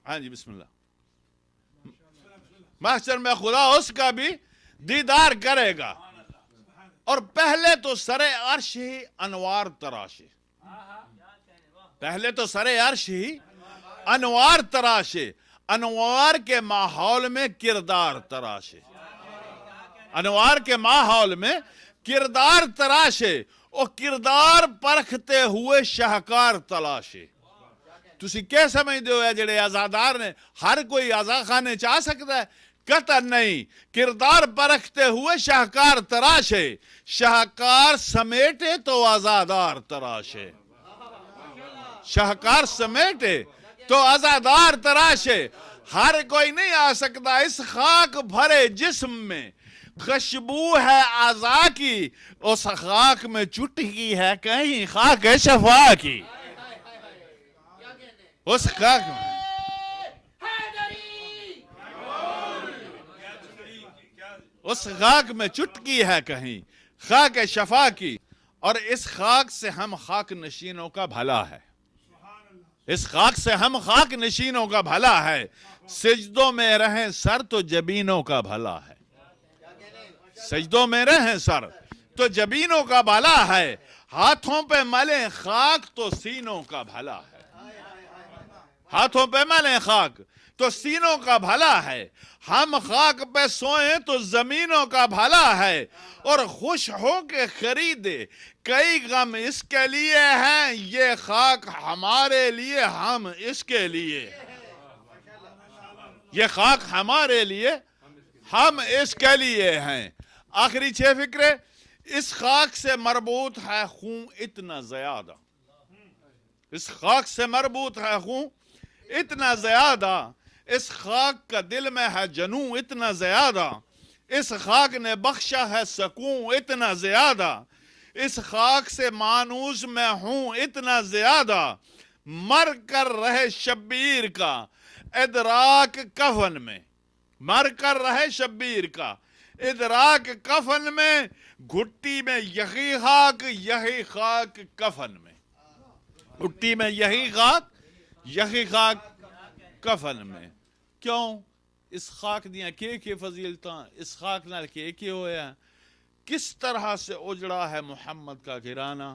ہاں جی بسم اللہ. محشر میں خدا اس کا بھی دیدار کرے گا. اور پہلے تو سر عرش ہی انوار تراشے. پہلے تو سر عرش ہی انوار تراشے. انوار کے ماحول میں کردار تراشے. انوار کے ماحول میں کردار تراشے. اور کردار پرکھتے ہوئے شاہکار تلاشے. تسی کیا سمجھتے ہو جڑے آزادار نے ہر کوئی آزاد خانے چاہ سکتا ہے؟ قطع نہیں. کردار پرکھتے ہوئے شاہکار تراشے. شاہکار سمیٹے تو آزادار تراشے. شاہکار سمیٹے تو آزادار تراشے. ہر کوئی نہیں آ سکتا اس خاک بھرے جسم میں. خوشبو ہے اعضا کی اس خاک میں چٹکی ہے کہیں خاک شفا کی. اس خاک میں اس خاک میں چٹکی ہے کہیں خاک شفا کی. اور اس خاک سے ہم خاک نشینوں کا بھلا ہے. اس خاک سے ہم خاک نشینوں کا بھلا ہے. سجدوں میں رہیں سر تو جبینوں کا بھلا ہے. سجدوں میں رہیں سر تو جبینوں کا بھلا ہے. ہاتھوں پہ ملیں خاک تو سینوں کا بھلا ہے. ہاتھوں پہ ملیں خاک تو سینوں کا بھلا ہے. ہم خاک پہ سوئیں تو زمینوں کا بھلا ہے. اور خوش ہو کے خریدے کئی غم اس کے لیے ہیں. یہ خاک ہمارے لیے ہم اس کے لیے. یہ خاک ہمارے لیے ہم اس کے لیے ہیں. آخری 6 فکرے. اس خاک سے مربوط ہے خون اتنا زیادہ. اس خاک سے مربوط ہے خون اتنا زیادہ. اس خاک کا دل میں ہے جنوں اتنا زیادہ. اس خاک نے بخشا ہے سکون اتنا زیادہ. اس خاک سے مانوس میں ہوں اتنا زیادہ. مر کر رہے شبیر کا ادراک کفن میں. مر کر رہے شبیر کا ادراک کفن میں. گھٹی میں یہی خاک کفن میں. گھٹی میں یہی خاک کفن میں. کیوں؟ اس خاک دیاں کی فضیلتاں اس خاک نال کی ہویا. کس طرح سے اجڑا ہے محمد کا گھرانہ.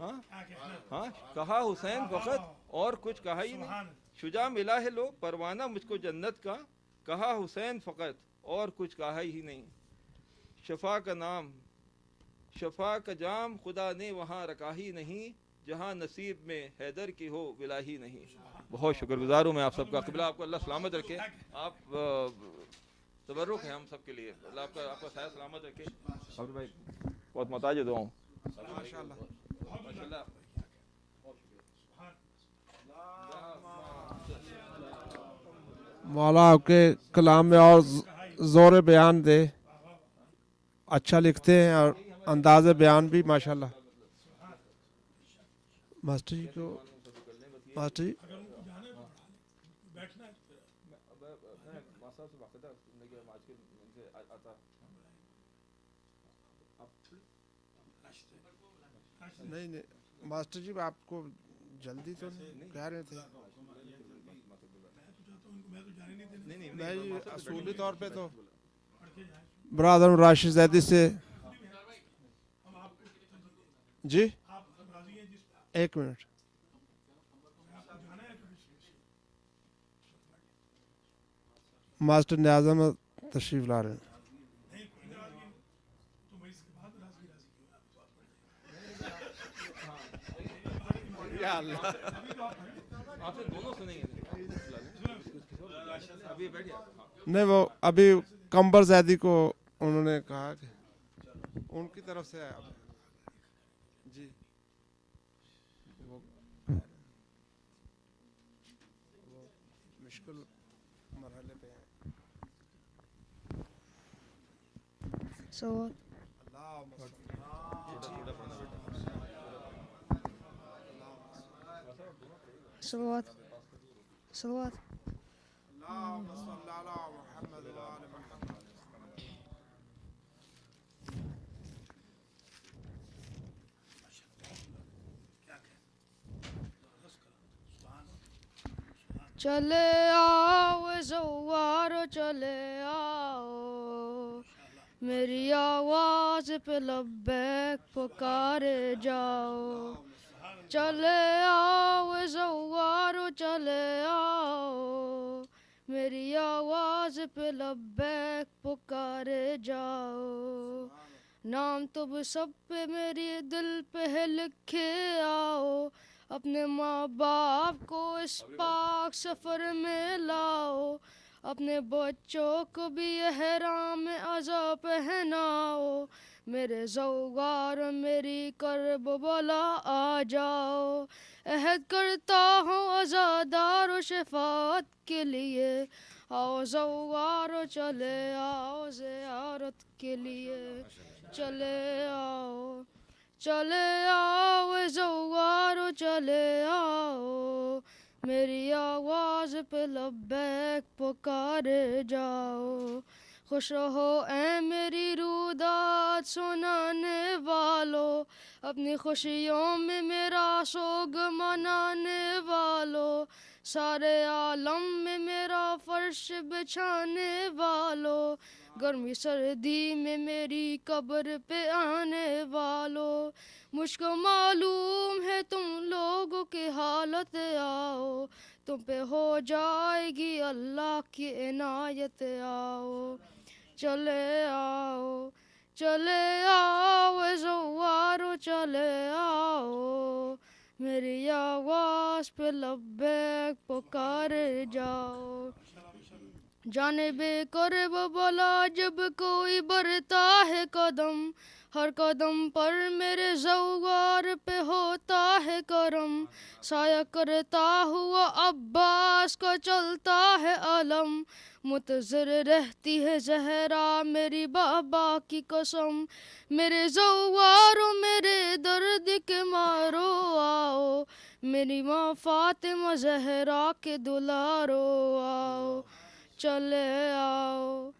ہاں ہاں کہا حسین فقط اور کچھ کہا ہی نہیں. شجاع ملا ہے لو پروانہ مجھ کو جنت کا, کہا حسین فقط اور کچھ کہا ہی نہیں. شفا کا نام شفا کا جام خدا نے وہاں رکھا ہی نہیں, جہاں نصیب میں حیدر کی ہو ولا ہی نہیں. بہت شکر گزار ہوں میں آپ سب کا. قبلہ آپ کو اللہ سلامت رکھے. آپ تبرک ہے ہم سب کے لیے. اللہ آپ کا سایہ سلامت رکھے. اور بھائی بہت محتاج دعا ہوں. مولا آپ کے کلام میں اور زور بیان دے, اچھا لکھتے ہیں اور انداز بیان بھی ماشاءاللہ. ماسٹر جی کو ماسٹر جی نہیں نہیں ماسٹر جی آپ کو جلدی تو کہہ رہے تھے. نہیں اصولی طور پہ تو برادر راشد زیدی سے. جی ایک منٹ. ماسٹر نیاز احمد تشریف لا رہے ہیں. نہیں وہ ابھی کمبر زیدی کو انہوں نے کہا کہ ان کی طرف سے آیا. جی وہ مشکل مرحلے پہ ہیں. صلوات صلوات اللهم صل على محمد وآل محمد. چلے آؤ زوارو چلے آؤ, میری آواز پہ لبیک پکارے جاؤ. چلے آؤ زوارو چلے آؤ, میری آواز پہ لبیک پکارے جاؤ. نام تم سب پہ میرے دل پہ لکھے آؤ, اپنے ماں باپ کو اس پاک سفر میں لاؤ. اپنے بچوں کو بھی احرام عزا پہناؤ. میرے زوگار میری کرب بلا آ جاؤ. عہد کرتا ہوں عزادار و شفاعت کے لیے, آؤ زوگار چلے آؤ زیارت کے لیے. چلے آؤ چلے آؤ زوارو چلے آؤ, میری آواز پہ لبیک پکارے جاؤ. خوش رہو اے میری رودات سنانے والو, اپنی خوشیوں میں میرا سوگ منانے والو. سارے عالم میں میرا فرش بچھانے والو, گرمی سردی میں میری قبر پہ آنے والو. مجھ کو معلوم ہے تم لوگوں کی حالت, آؤ تم پہ ہو جائے گی اللہ کی عنایت. آؤ چلے آؤ چلے آؤ زوارو چلے آؤ, میری آواز پہ لبیک پکارے جاؤ. جانب قرب بلا جب کوئی بڑھتا ہے قدم, ہر قدم پر میرے زوار پہ ہوتا ہے کرم. سایہ کرتا ہوا عباس کا چلتا ہے علم, منتظر رہتی ہے زہرا میری بابا کی قسم. میرے زوارو میرے درد کے مارو آؤ, میری ماں فاطمہ زہرا کے دلارو آؤ. چلے آؤ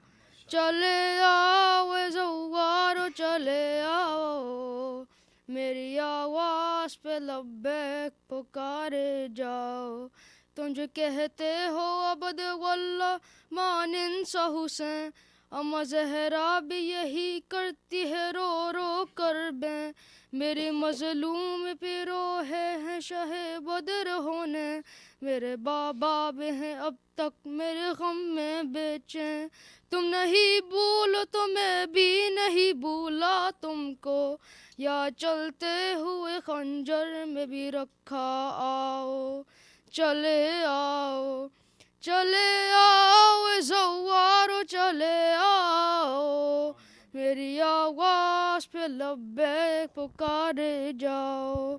چلے آؤ زوارو چلے آؤ, میری آواز پہ لبیک پکارے جاؤ. تم جو کہتے ہو عبد واللہ مانن سا حسین, اما زہرا بھی یہی کرتی ہے رو رو کر بیں، میرے مظلوم پہ روحے ہیں شہ بدر ہونے، میرے بابا بھی ہیں اب تک میرے غم میں بے چین، تم نہیں بھولو تو میں بھی نہیں بھولا تم کو، یا چلتے ہوئے خنجر میں بھی رکھا آؤ، چلے آؤ چلے آؤ زوارو چلے آؤ، میری آواز پہ لبیک پکارے جاؤ،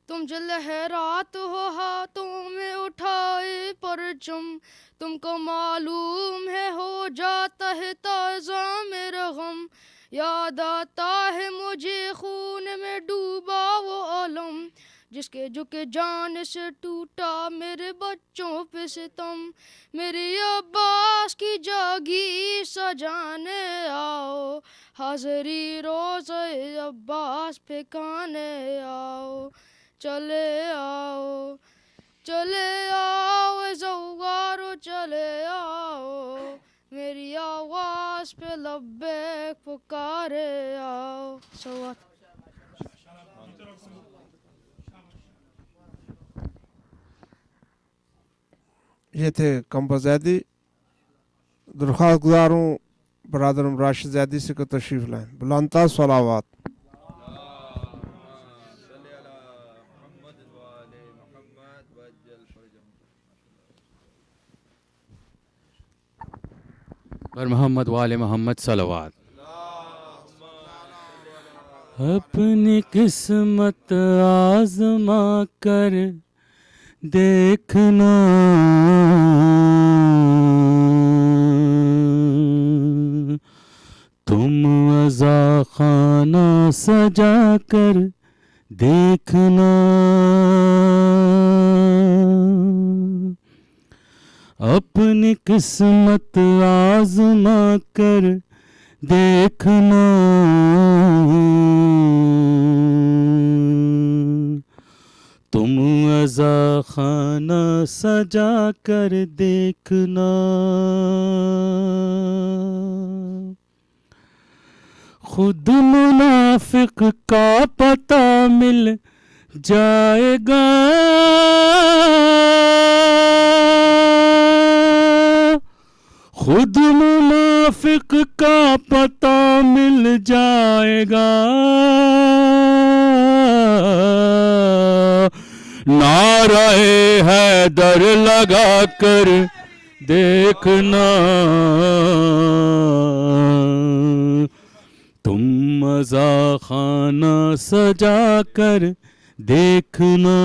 تم جو لہرات ہو ہاتھوں میں اٹھائے پرچم، تم کو معلوم ہے ہو جاتا ہے تازہ میرا غم، یاد آتا ہے مجھے خون میں ڈوبا وہ عالم، جس کے جھکے جان سے ٹوٹا میرے بچوں پہ ستم، میرے عباس کی جاگی سجانے آؤ، حاضری روزہ عباس پھکانے آؤ، چلے آؤ چلے آؤ زوارو چلے آؤ، میری آواز پہ لبیک پکارے آؤ، صلوات۔ یہ تھے کمبر زیدی، درخواست گزار ہوں برادر راشد زیدی سے کہ تشریف لائیں، بلندتا صلوات۔ بر محمد وآل محمد صلوات۔ اپنی قسمت آزما کر دیکھنا، تم عزا خانہ سجا کر دیکھنا، اپنی قسمت آزما کر دیکھنا، تم عزا خانہ سجا کر دیکھنا، خود منافق کا پتہ مل جائے گا، خود منافق کا پتہ مل جائے گا، نعرہ حیدر لگا کر دیکھنا، تم عزا خانہ سجا کر دیکھنا،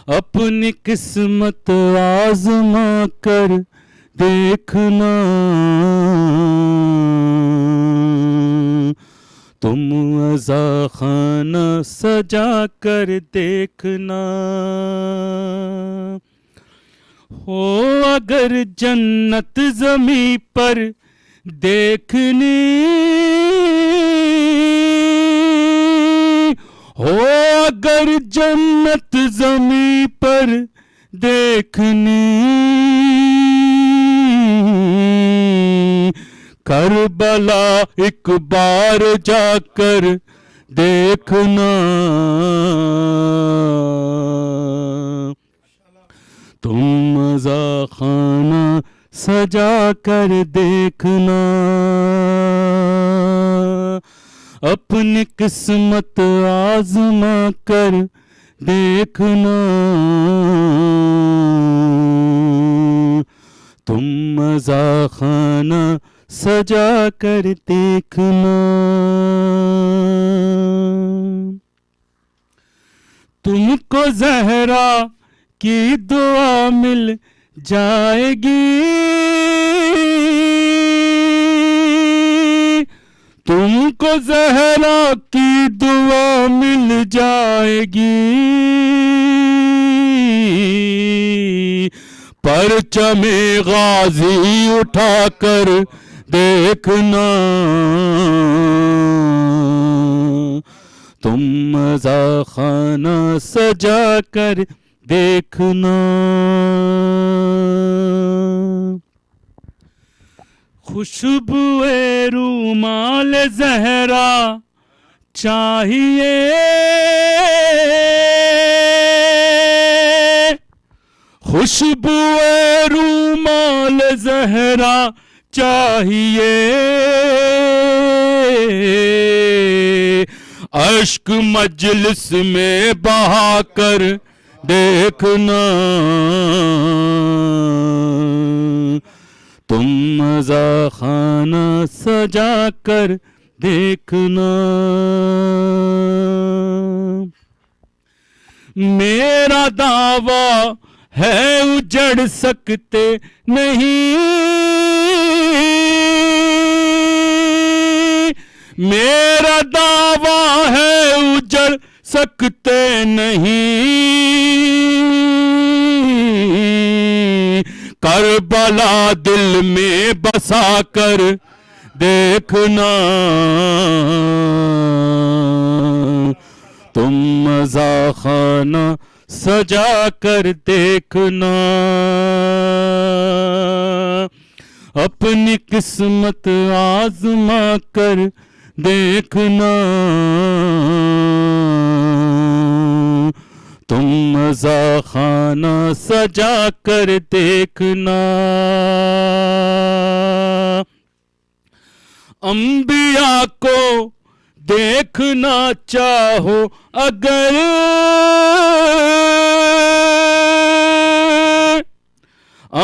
اپنی قسمت آزما کر دیکھنا، تم عزا خانہ سجا کر دیکھنا، ہو اگر جنت زمیں پر دیکھنی، ہو اگر جنت زمیں پر دیکھنی، کربلا ایک بار جا کر دیکھنا، تم عزا خانہ سجا کر دیکھنا، اپنی قسمت آزما کر دیکھنا، تم عزا خانہ سجا کر دیکھنا، تم کو زہرا کی دعا مل جائے گی، تم کو زہرا کی دعا مل جائے گی، پرچم غازی اٹھا کر دیکھنا، تم عزا خانہ سجا کر دیکھنا. خوشبوئے رومال زہرا چاہیے, خوشبوئے رومال زہرا چاہیے, اشک مجلس میں بہا کر دیکھنا. تم مزہ خانہ سجا کر دیکھنا. میرا دعویٰ ہے اجڑ سکتے نہیں, میرا دعویٰ ہے اجڑ سکتے نہیں. کربلا دل میں بسا کر دیکھنا. تم مزہ خانہ سجا کر دیکھنا. اپنی قسمت آزما کر دیکھنا. تم مزہ خانہ سجا کر دیکھنا. انبیاء کو دیکھنا چاہو اگر,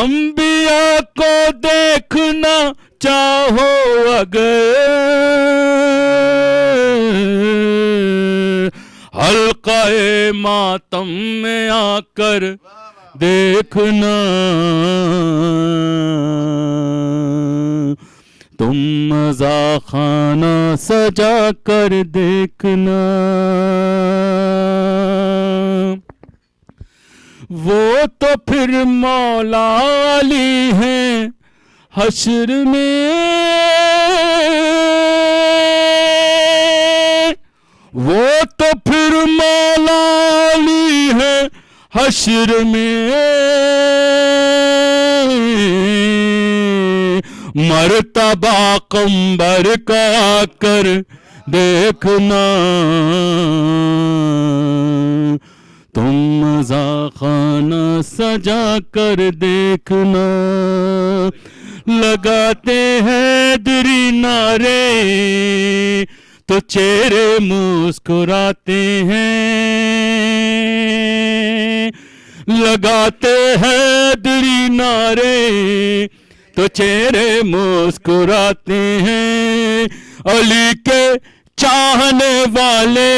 انبیاء کو دیکھنا چاہو اگر, حلقہ ماتم میں آ کر دیکھنا. تم مزہ خانہ سجا کر دیکھنا. وہ تو پھر مولا علی ہیں حشر میں, وہ تو پھر مولا علی ہیں حشر میں. مرتبہ قمبر کا آ کر دیکھنا. تم مزہ خانہ سجا کر دیکھنا. لگاتے ہیں دری نعرے تو چہرے مسکراتے ہیں, لگاتے ہیں دری نعرے تو چہرے مسکراتے ہیں. علی کے چاہنے والے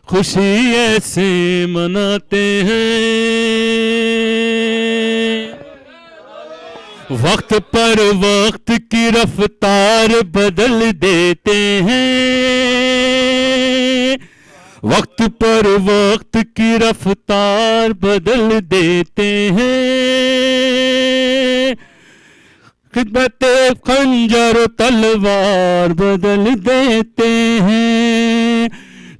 خوشی ایسے مناتے ہیں. وقت پر وقت کی رفتار بدل دیتے ہیں, وقت پر وقت کی رفتار بدل دیتے ہیں. خدمت خنجر و تلوار بدل دیتے ہیں.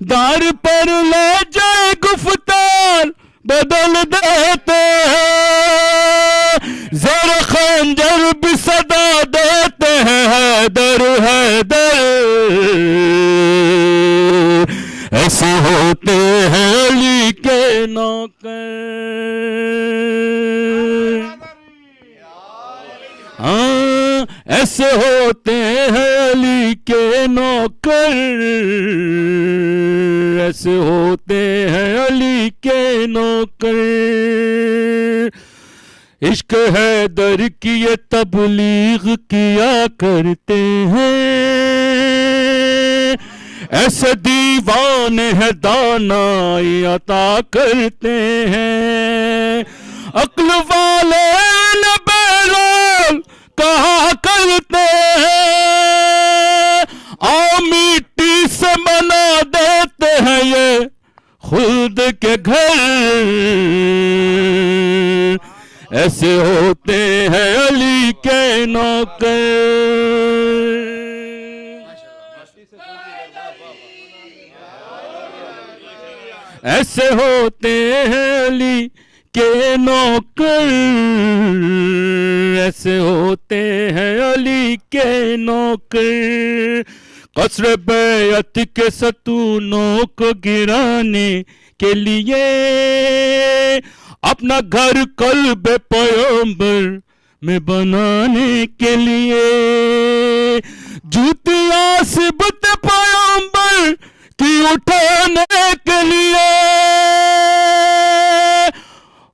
دار پر لے جائے گفتار بدل دیتے ہیں. زر خنجر بھی صدا دیتے ہیں, حیدر حیدر. ایسے ہوتے ہیں علی کے نوکر, ہاں ایسے ہوتے ہیں علی کے نوکر, ایسے ہوتے ہیں علی کے نوکر. عشق حیدر کی یہ تبلیغ کیا کرتے ہیں, ایسے دیوانے ہیں دانائی عطا کرتے ہیں. عقل والے بیرول کہا کرتے ہیں, مٹی سے بنا دیتے ہیں یہ خلد کے گھر. ایسے ہوتے ہیں علی کے نوکر. ایسے ہوتے ہیں علی کے نوکر، ایسے ہوتے ہیں علی کے نوکر، قصر بیعت کے ستونوں کو گرانے کے لیے اپنا گھر قلب پیغمبر میں بنانے کے لیے، جوتیاں سبت پیغمبر کی اٹھانے کے لیے،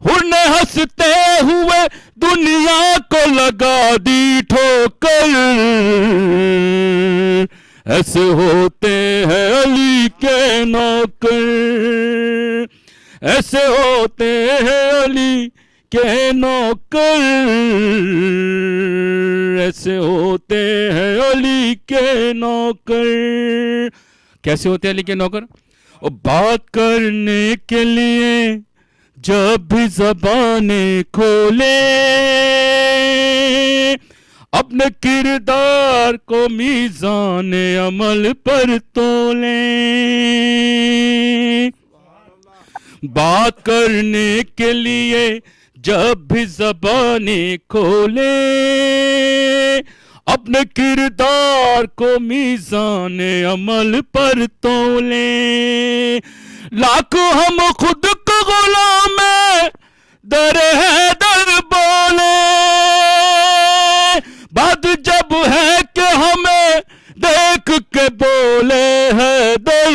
انہیں ہنستے ہوئے دنیا کو لگا دی ٹھوکر، ایسے ہوتے ہیں علی کے نوکر، ایسے ہوتے ہیں علی کے نوکر، ایسے ہوتے ہیں علی کے نوکر۔ کیسے ہوتے ہیں علی کے نوکر؟ اور بات کرنے کے لیے جب بھی زبانیں کھولے، اپنے کردار کو میزان عمل پر تولیں، بات کرنے کے لیے جب بھی زبانیں کھولے، اپنے کردار کو میزان عمل پر تولیں، لاکھوں ہم خود کو غلام در حیدر بولے، بات جب ہے کہ ہمیں دیکھ کے بولے حیدر،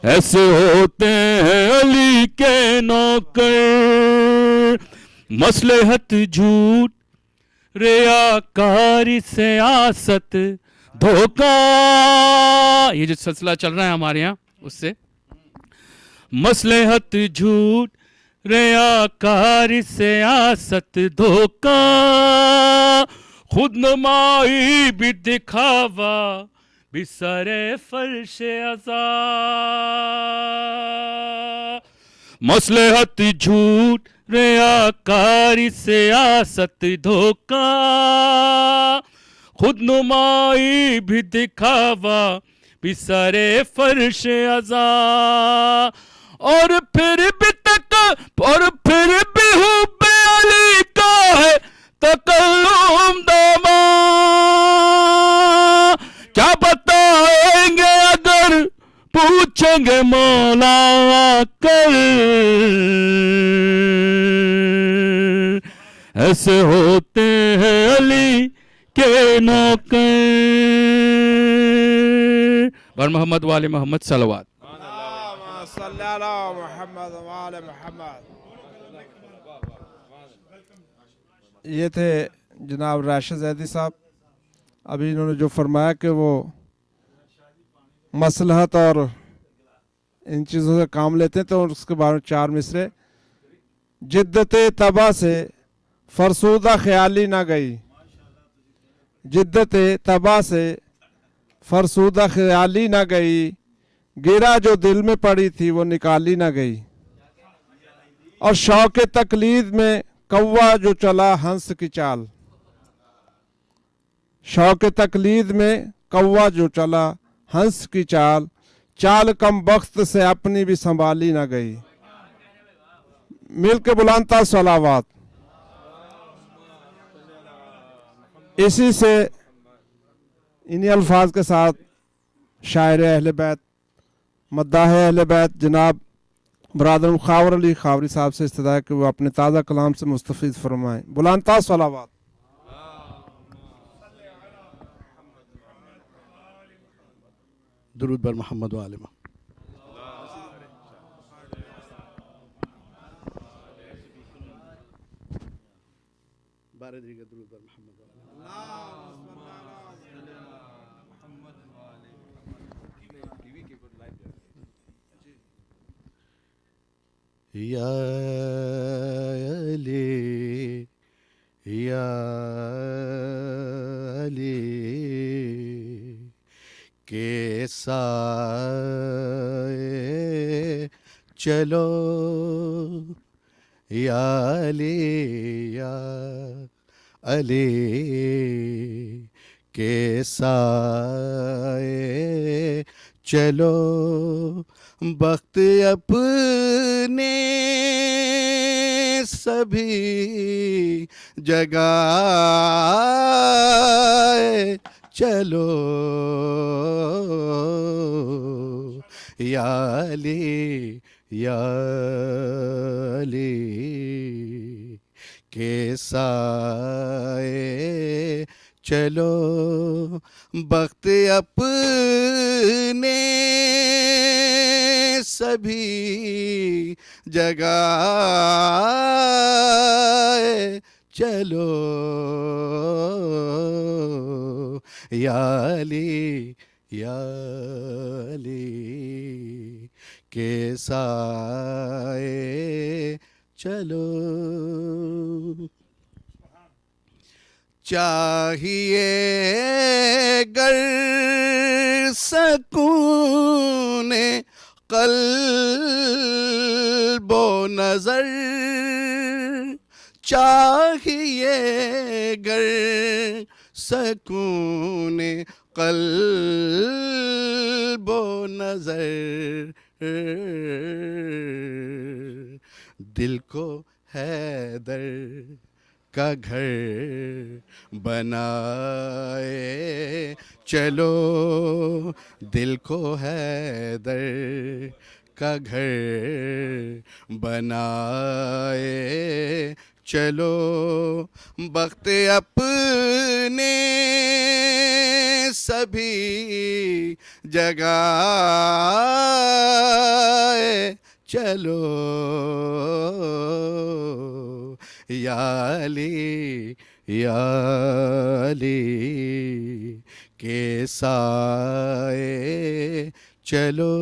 ایسے ہوتے ہیں علی کے نوکر، مصلحت جھوٹ ریاکاری سیاست دھوکہ، یہ جو سلسلہ چل رہا ہے ہمارے یہاں اس سے، مصلحت جھوٹ ریاکاری سیاست دھوکہ، خود نمائی بھی دکھاوا بھی سر فرش عزا، مصلحت جھوٹ ریاکاری سیاست دھوکہ، خود نمائی بھی دکھاوا بھی سر فرش عزا، اور پھر بھی حب علی کا ہے تکلم داما، کیا بتائیں گے اگر پوچھیں گے مولا کر، ایسے ہوتے ہیں علی کے نوکر۔ بر محمد وآل محمد صلوات۔ صلی اللہ محمد وآل محمد۔ یہ تھے جناب راشد زیدی صاحب، ابھی انہوں نے جو فرمایا کہ وہ مصلحت اور ان چیزوں سے کام لیتے ہیں، تو اس کے بارے میں 4 مصرے۔ جدت طبع سے فرسودہ خیالی نہ گئی، جدت طبع سے فرسودہ خیالی نہ گئی، گرا جو دل میں پڑی تھی وہ نکالی نہ گئی، اور شوق تقلید میں کوا جو چلا ہنس کی چال، شوق تقلید میں کوا جو چلا ہنس کی چال، چال کم بخت سے اپنی بھی سنبھالی نہ گئی۔ مل کے بلندتا صلوات۔ اسی سے انہی الفاظ کے ساتھ شاعر اہل بیت، مداح اہل بیت جناب برادر خاور علی خاوری صاحب سے استدعا ہے کہ وہ اپنے تازہ کلام سے مستفید فرمائیں۔ بلندتا صلوات۔ درود بر محمد و آل محمد۔ بارے دیگر درود بر محمد و آل یا علی یا علی کے سائے چلو، یا علی یا علی کے سائے چلو بخت اپنے سبھی جگائے چلو یا علی یا علی کے سائے چلو بخت اپنے سبھی جگائے چلو یا علی یا علی کے سائے چلو چاہیے گر سکون قلب و نظر چاہیے گر سکون قلب و نظر دل کو حیدر کا گھر بنائے چلو دل کو حیدر کا گھر بنائے چلو بخت اپنے سبھی جگائے چلو یا علی یا علی کے سائے چلو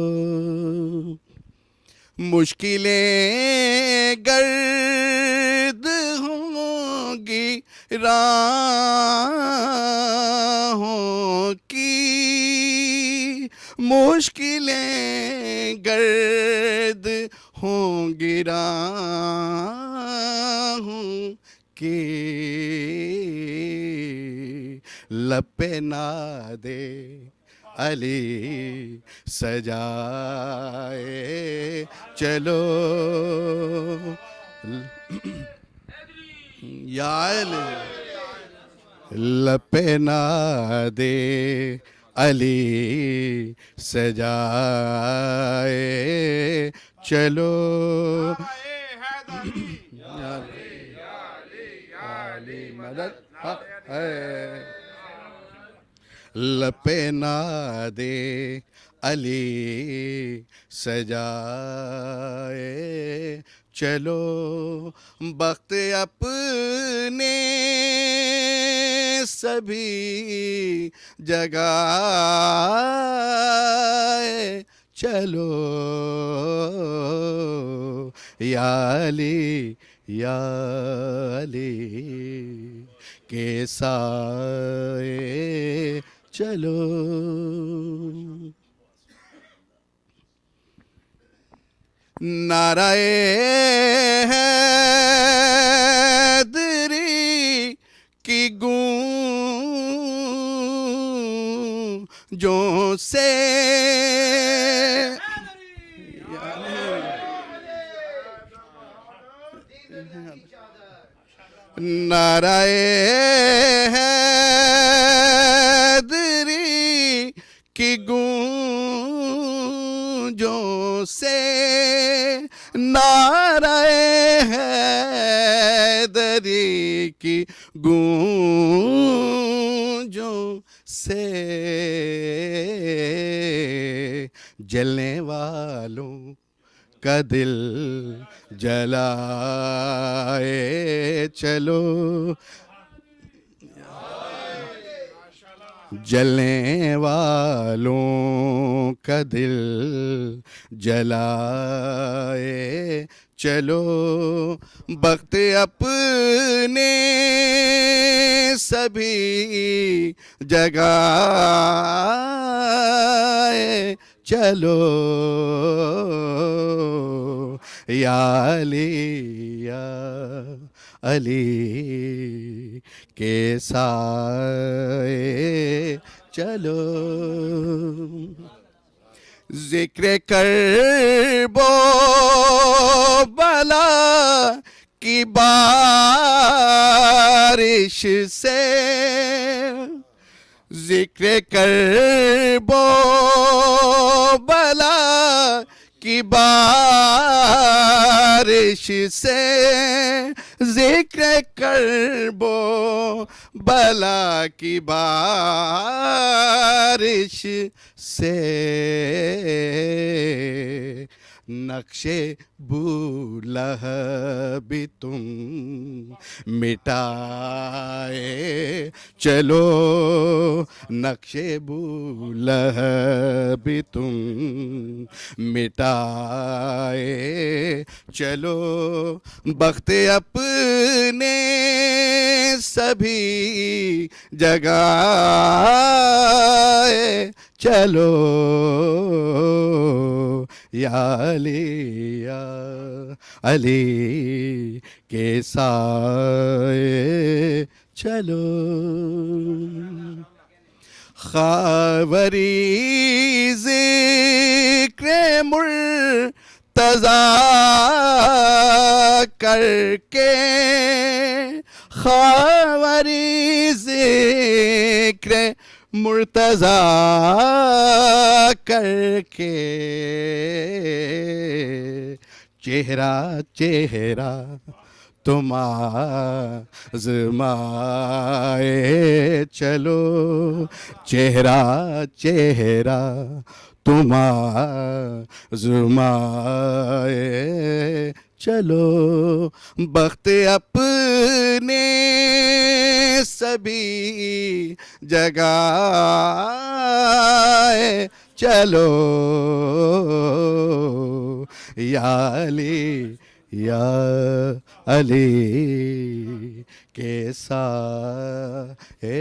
مشکلیں گرد ہوں گی راہوں کی مشکلیں گرد ہوں گی راہوں کی لب پہ نادے علی سجائے چلو یا علی لب پہ نادے علی سجائے چلو علی مدد ہے لپنا دے علی سجائے چلو بخت اپنے سبھی جگائے چلو یا علی یا علی کے سائے چلو نعرہ حیدری کی گونجوں سے نعرہ حیدری کی گونجوں سے نعرہ حیدری کی گونجوں سے جلنے والوں کا دل جلائے چلو جلنے والوں کا دل جلائے چلو بخت اپنے سبھی جگائے چلو یا علی یا علی کے سائے چلو ذکر کرب و بلا کی بارش سے، ذکر کرب و بلا کی بارش سے، ذکر کرب و بلا کی بارش سے، نقش بولہب تم مٹائے چلو، نقش بولہب تم مٹائے چلو، بخت اپنے سبھی جگائے چلو، یا علی یا علی کے سائے چلو، خاوری ذکر مرتضیٰ کر کے، خاوری ذکر مرتضیٰ کر کے، چہرہ چہرہ تم آزمائے چلو، چہرہ چہرہ تم آزمائے چلو، بخت اپنے سبھی جگائے چلو، یا علی یا علی کے سائے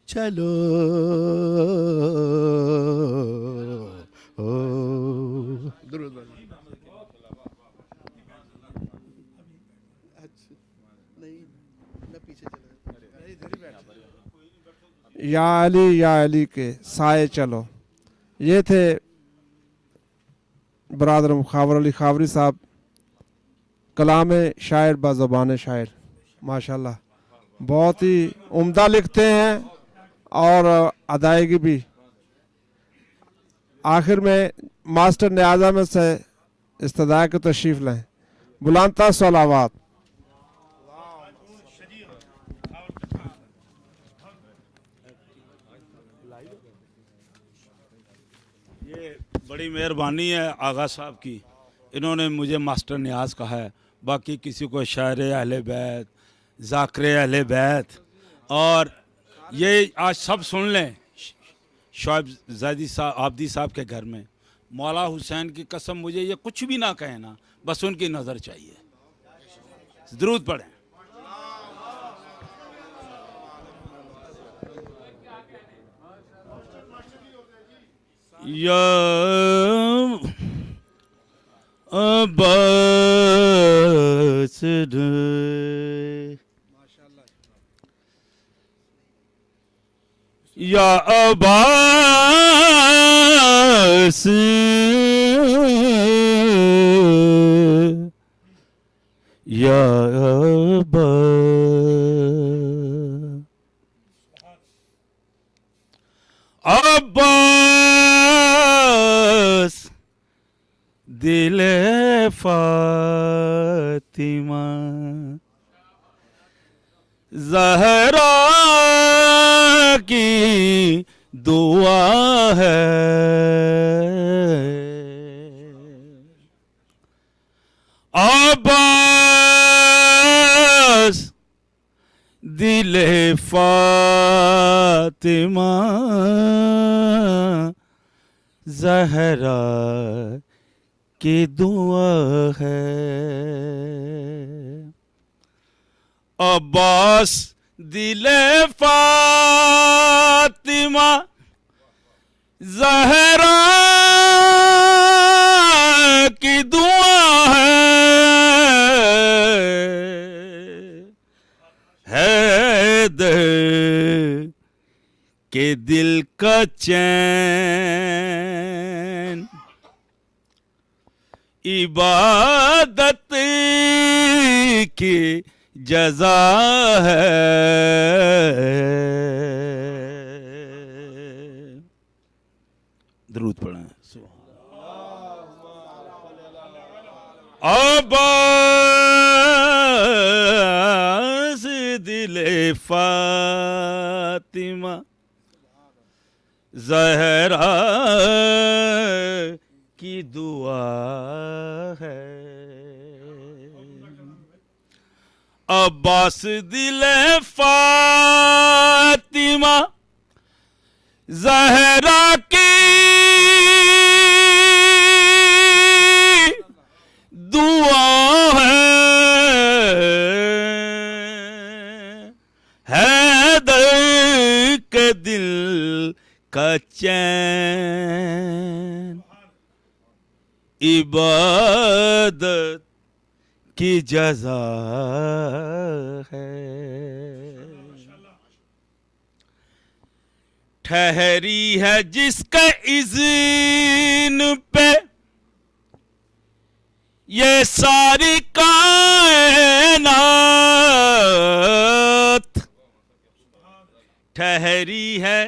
چلو، درود یا علی کے سائے چلو. یہ تھے برادر خاور علی خاوری صاحب، کلام شاعر با زبان شاعر. ماشاءاللہ بہت ہی عمدہ لکھتے ہیں اور ادائیگی بھی. آخر میں ماسٹر نیاز احمد سے استدعا کے تشریف لیں. بلندتر صلوات. یہ بڑی مہربانی ہے آغا صاحب کی، انہوں نے مجھے ماسٹر نیاز کہا ہے، باقی کسی کو شاعر اہل بیت، ذاکر اہل بیت. اور یہ آج سب سن لیں، شعیب زیدی صاحب عابدی صاحب کے گھر میں مولا حسین کی قسم مجھے یہ کچھ بھی نہ کہنا، بس ان کی نظر چاہیے. درود پڑھیں. یا عباس یا عباس یا عباس دل فاطمہ زہرا کی دعا ہے، عباس دل فاطمہ زہرا کی دعا ہے. عباس دل فاطمہ زہرا کی دعا ہے در کہ دل کا چین عبادت کی جزا ہے. درود پڑھیں. عباس دل فاطمہ زہرا کی دعا ہے. عباس دل فاطمہ زہرا کی دعا ہے. حیدر کے دل کا چین عبادت کی جزا ہے. ٹھہری ہے جس کے اذن پہ یہ ساری کائنات. ٹھہری ہے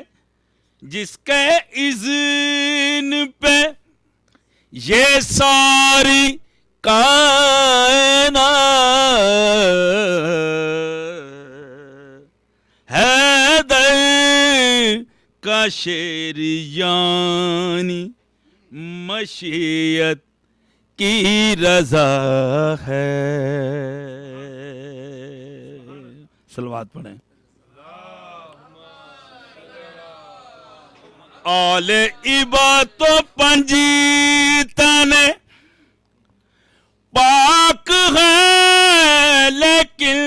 جس کے اذن پہ یہ ساری کائنات. حیدر کا شعر یعنی مشیت کی رضا ہے. صلوات پڑھیں. آل عبا تو پنجیتن پاک ہے لیکن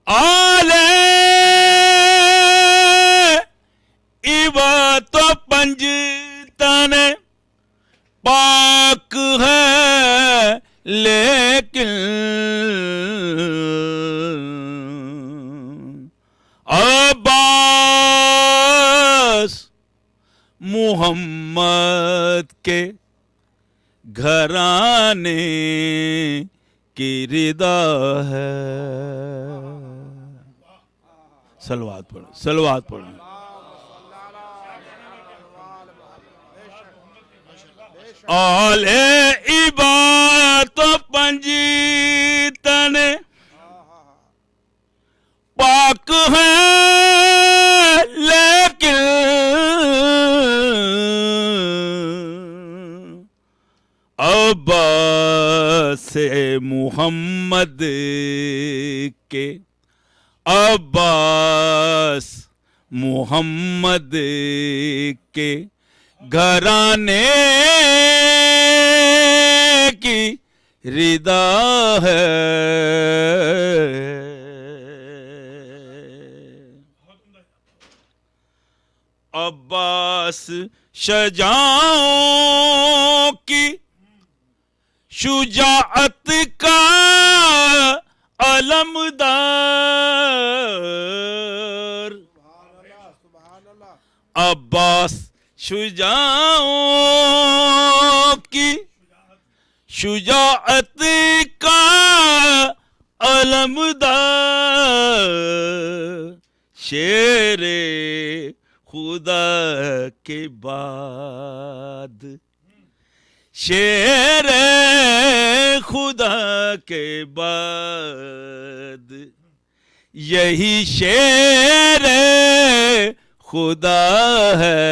آل عبا تو پنجیتن پاک ہے لیکن عباس محمد کے گھرانے کی ردا ہے. صلوات پڑھیں. صلوات پڑھیں. آل عبا تو پنجیتن پاک ہے لیکن عباس محمد کے عباس محمد کے گھرانے کی ردا ہے. عباس شجاعوں کی شجاعت کا علمدار. عباس شجاعوں کی شجاعت کا علمدار. شیر خدا کے بعد شیر خدا کے بعد یہی شیر خدا ہے.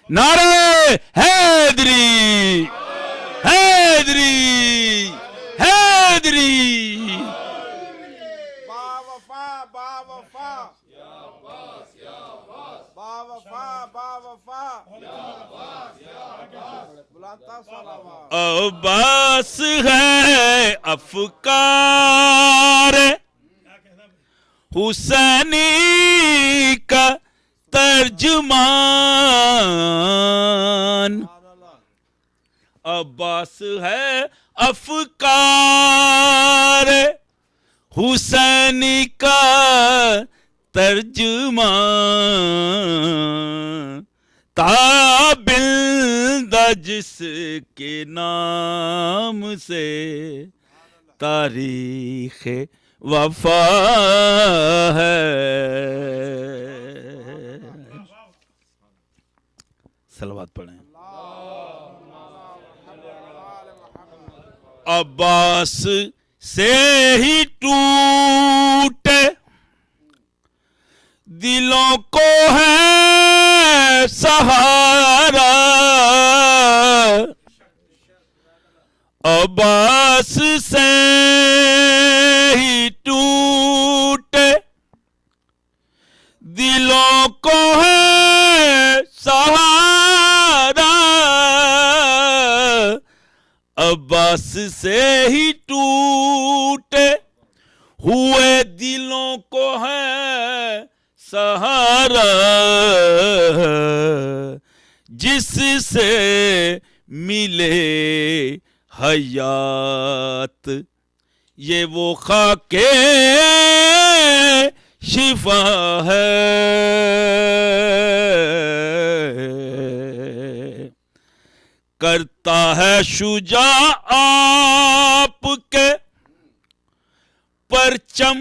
نعرہ حیدری حیدری حیدری. عباس ہے افکار حسینی کا ترجمان. عباس ہے افکار حسینی کا ترجمان تابندہ جس کے نام سے تاریخ وفا ہے. صلوات پڑھیں. عباس سے ہی ٹوٹے دلوں کو ہے سہارا. عباس سے ہی ٹوٹے دلوں کو ہے سہارا. عباس سے ہی ٹوٹے ہوئے دلوں کو ہے سہارا. جس سے ملے حیات یہ وہ خاک شفا ہے. کرتا ہے شجاع آپ کے پرچم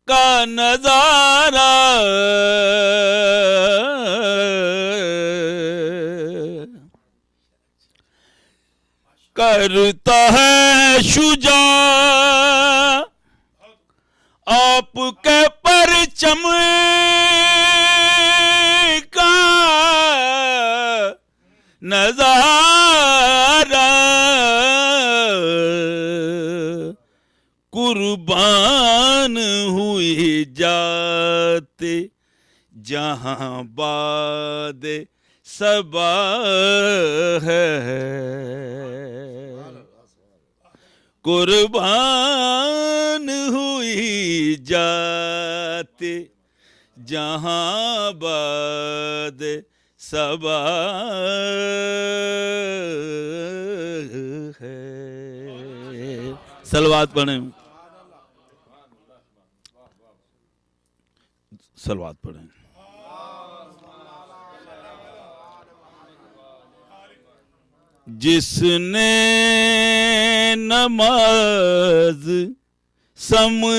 کا نظارہ. کرتا ہے شجاع آپ کے پرچم کا نظارہ. قربان ہوئی جاتے جہاں باد صبا ہے. قربان ہوئی جاتے جہاں باد صبا ہے. صلوات پڑھیں. صلوات پڑھیں. جس نے نماز سمجھا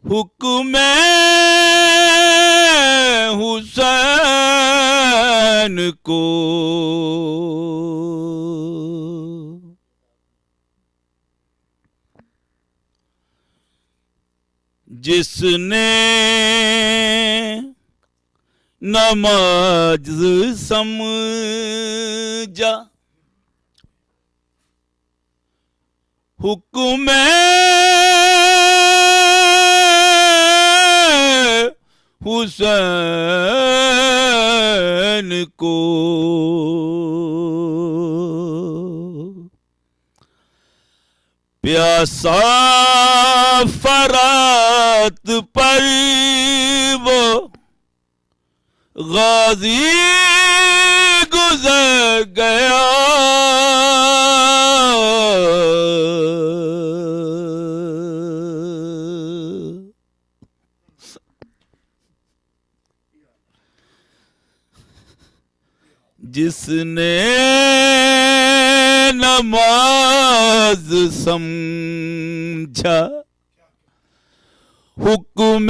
حکم حسین کو جس نے نماز سمجھا حکم حسین کو پیاسا فرات پر وہ غازی گزر گیا. جس نے نماز سمجھا حکم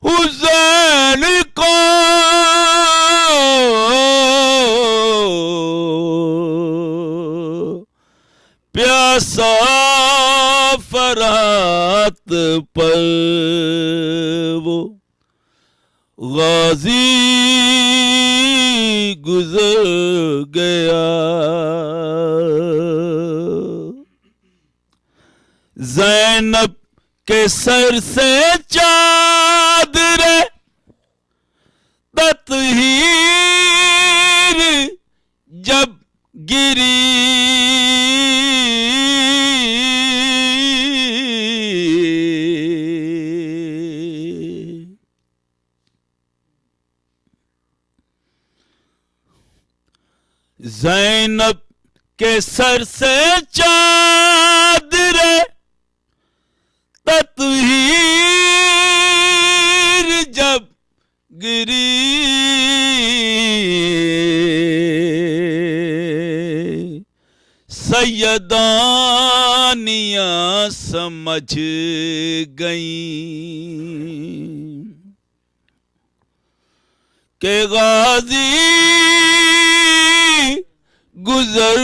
حسین کو پیاسا فرات پر وہ غازی گزر گیا. زینب کے سر سے چادر تطہیر جب گری زینب کے سر سے چادر تطہیر جب گری سیدانیاں سمجھ گئیں کہ غازی گزر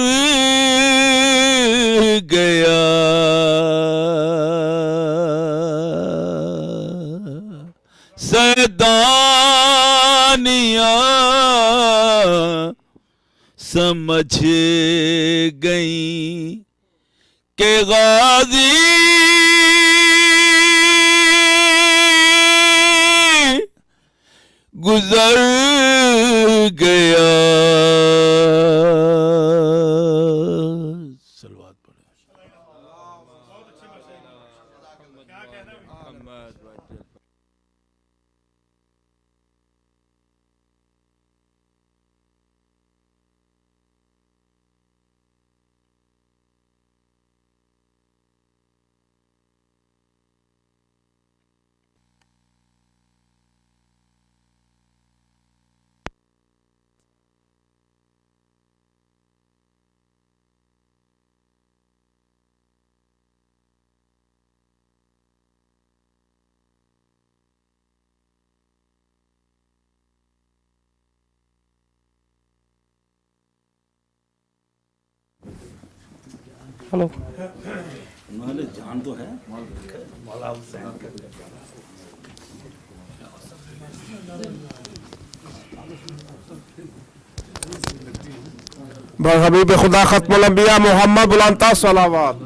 گیا سیدانیاں سمجھ گئیں کہ غازی گزر گیا. صلوات پڑھیں. ہلو جان تو ہے. حبیب خدا ختم الانبیاء محمد بلانتا صلوات.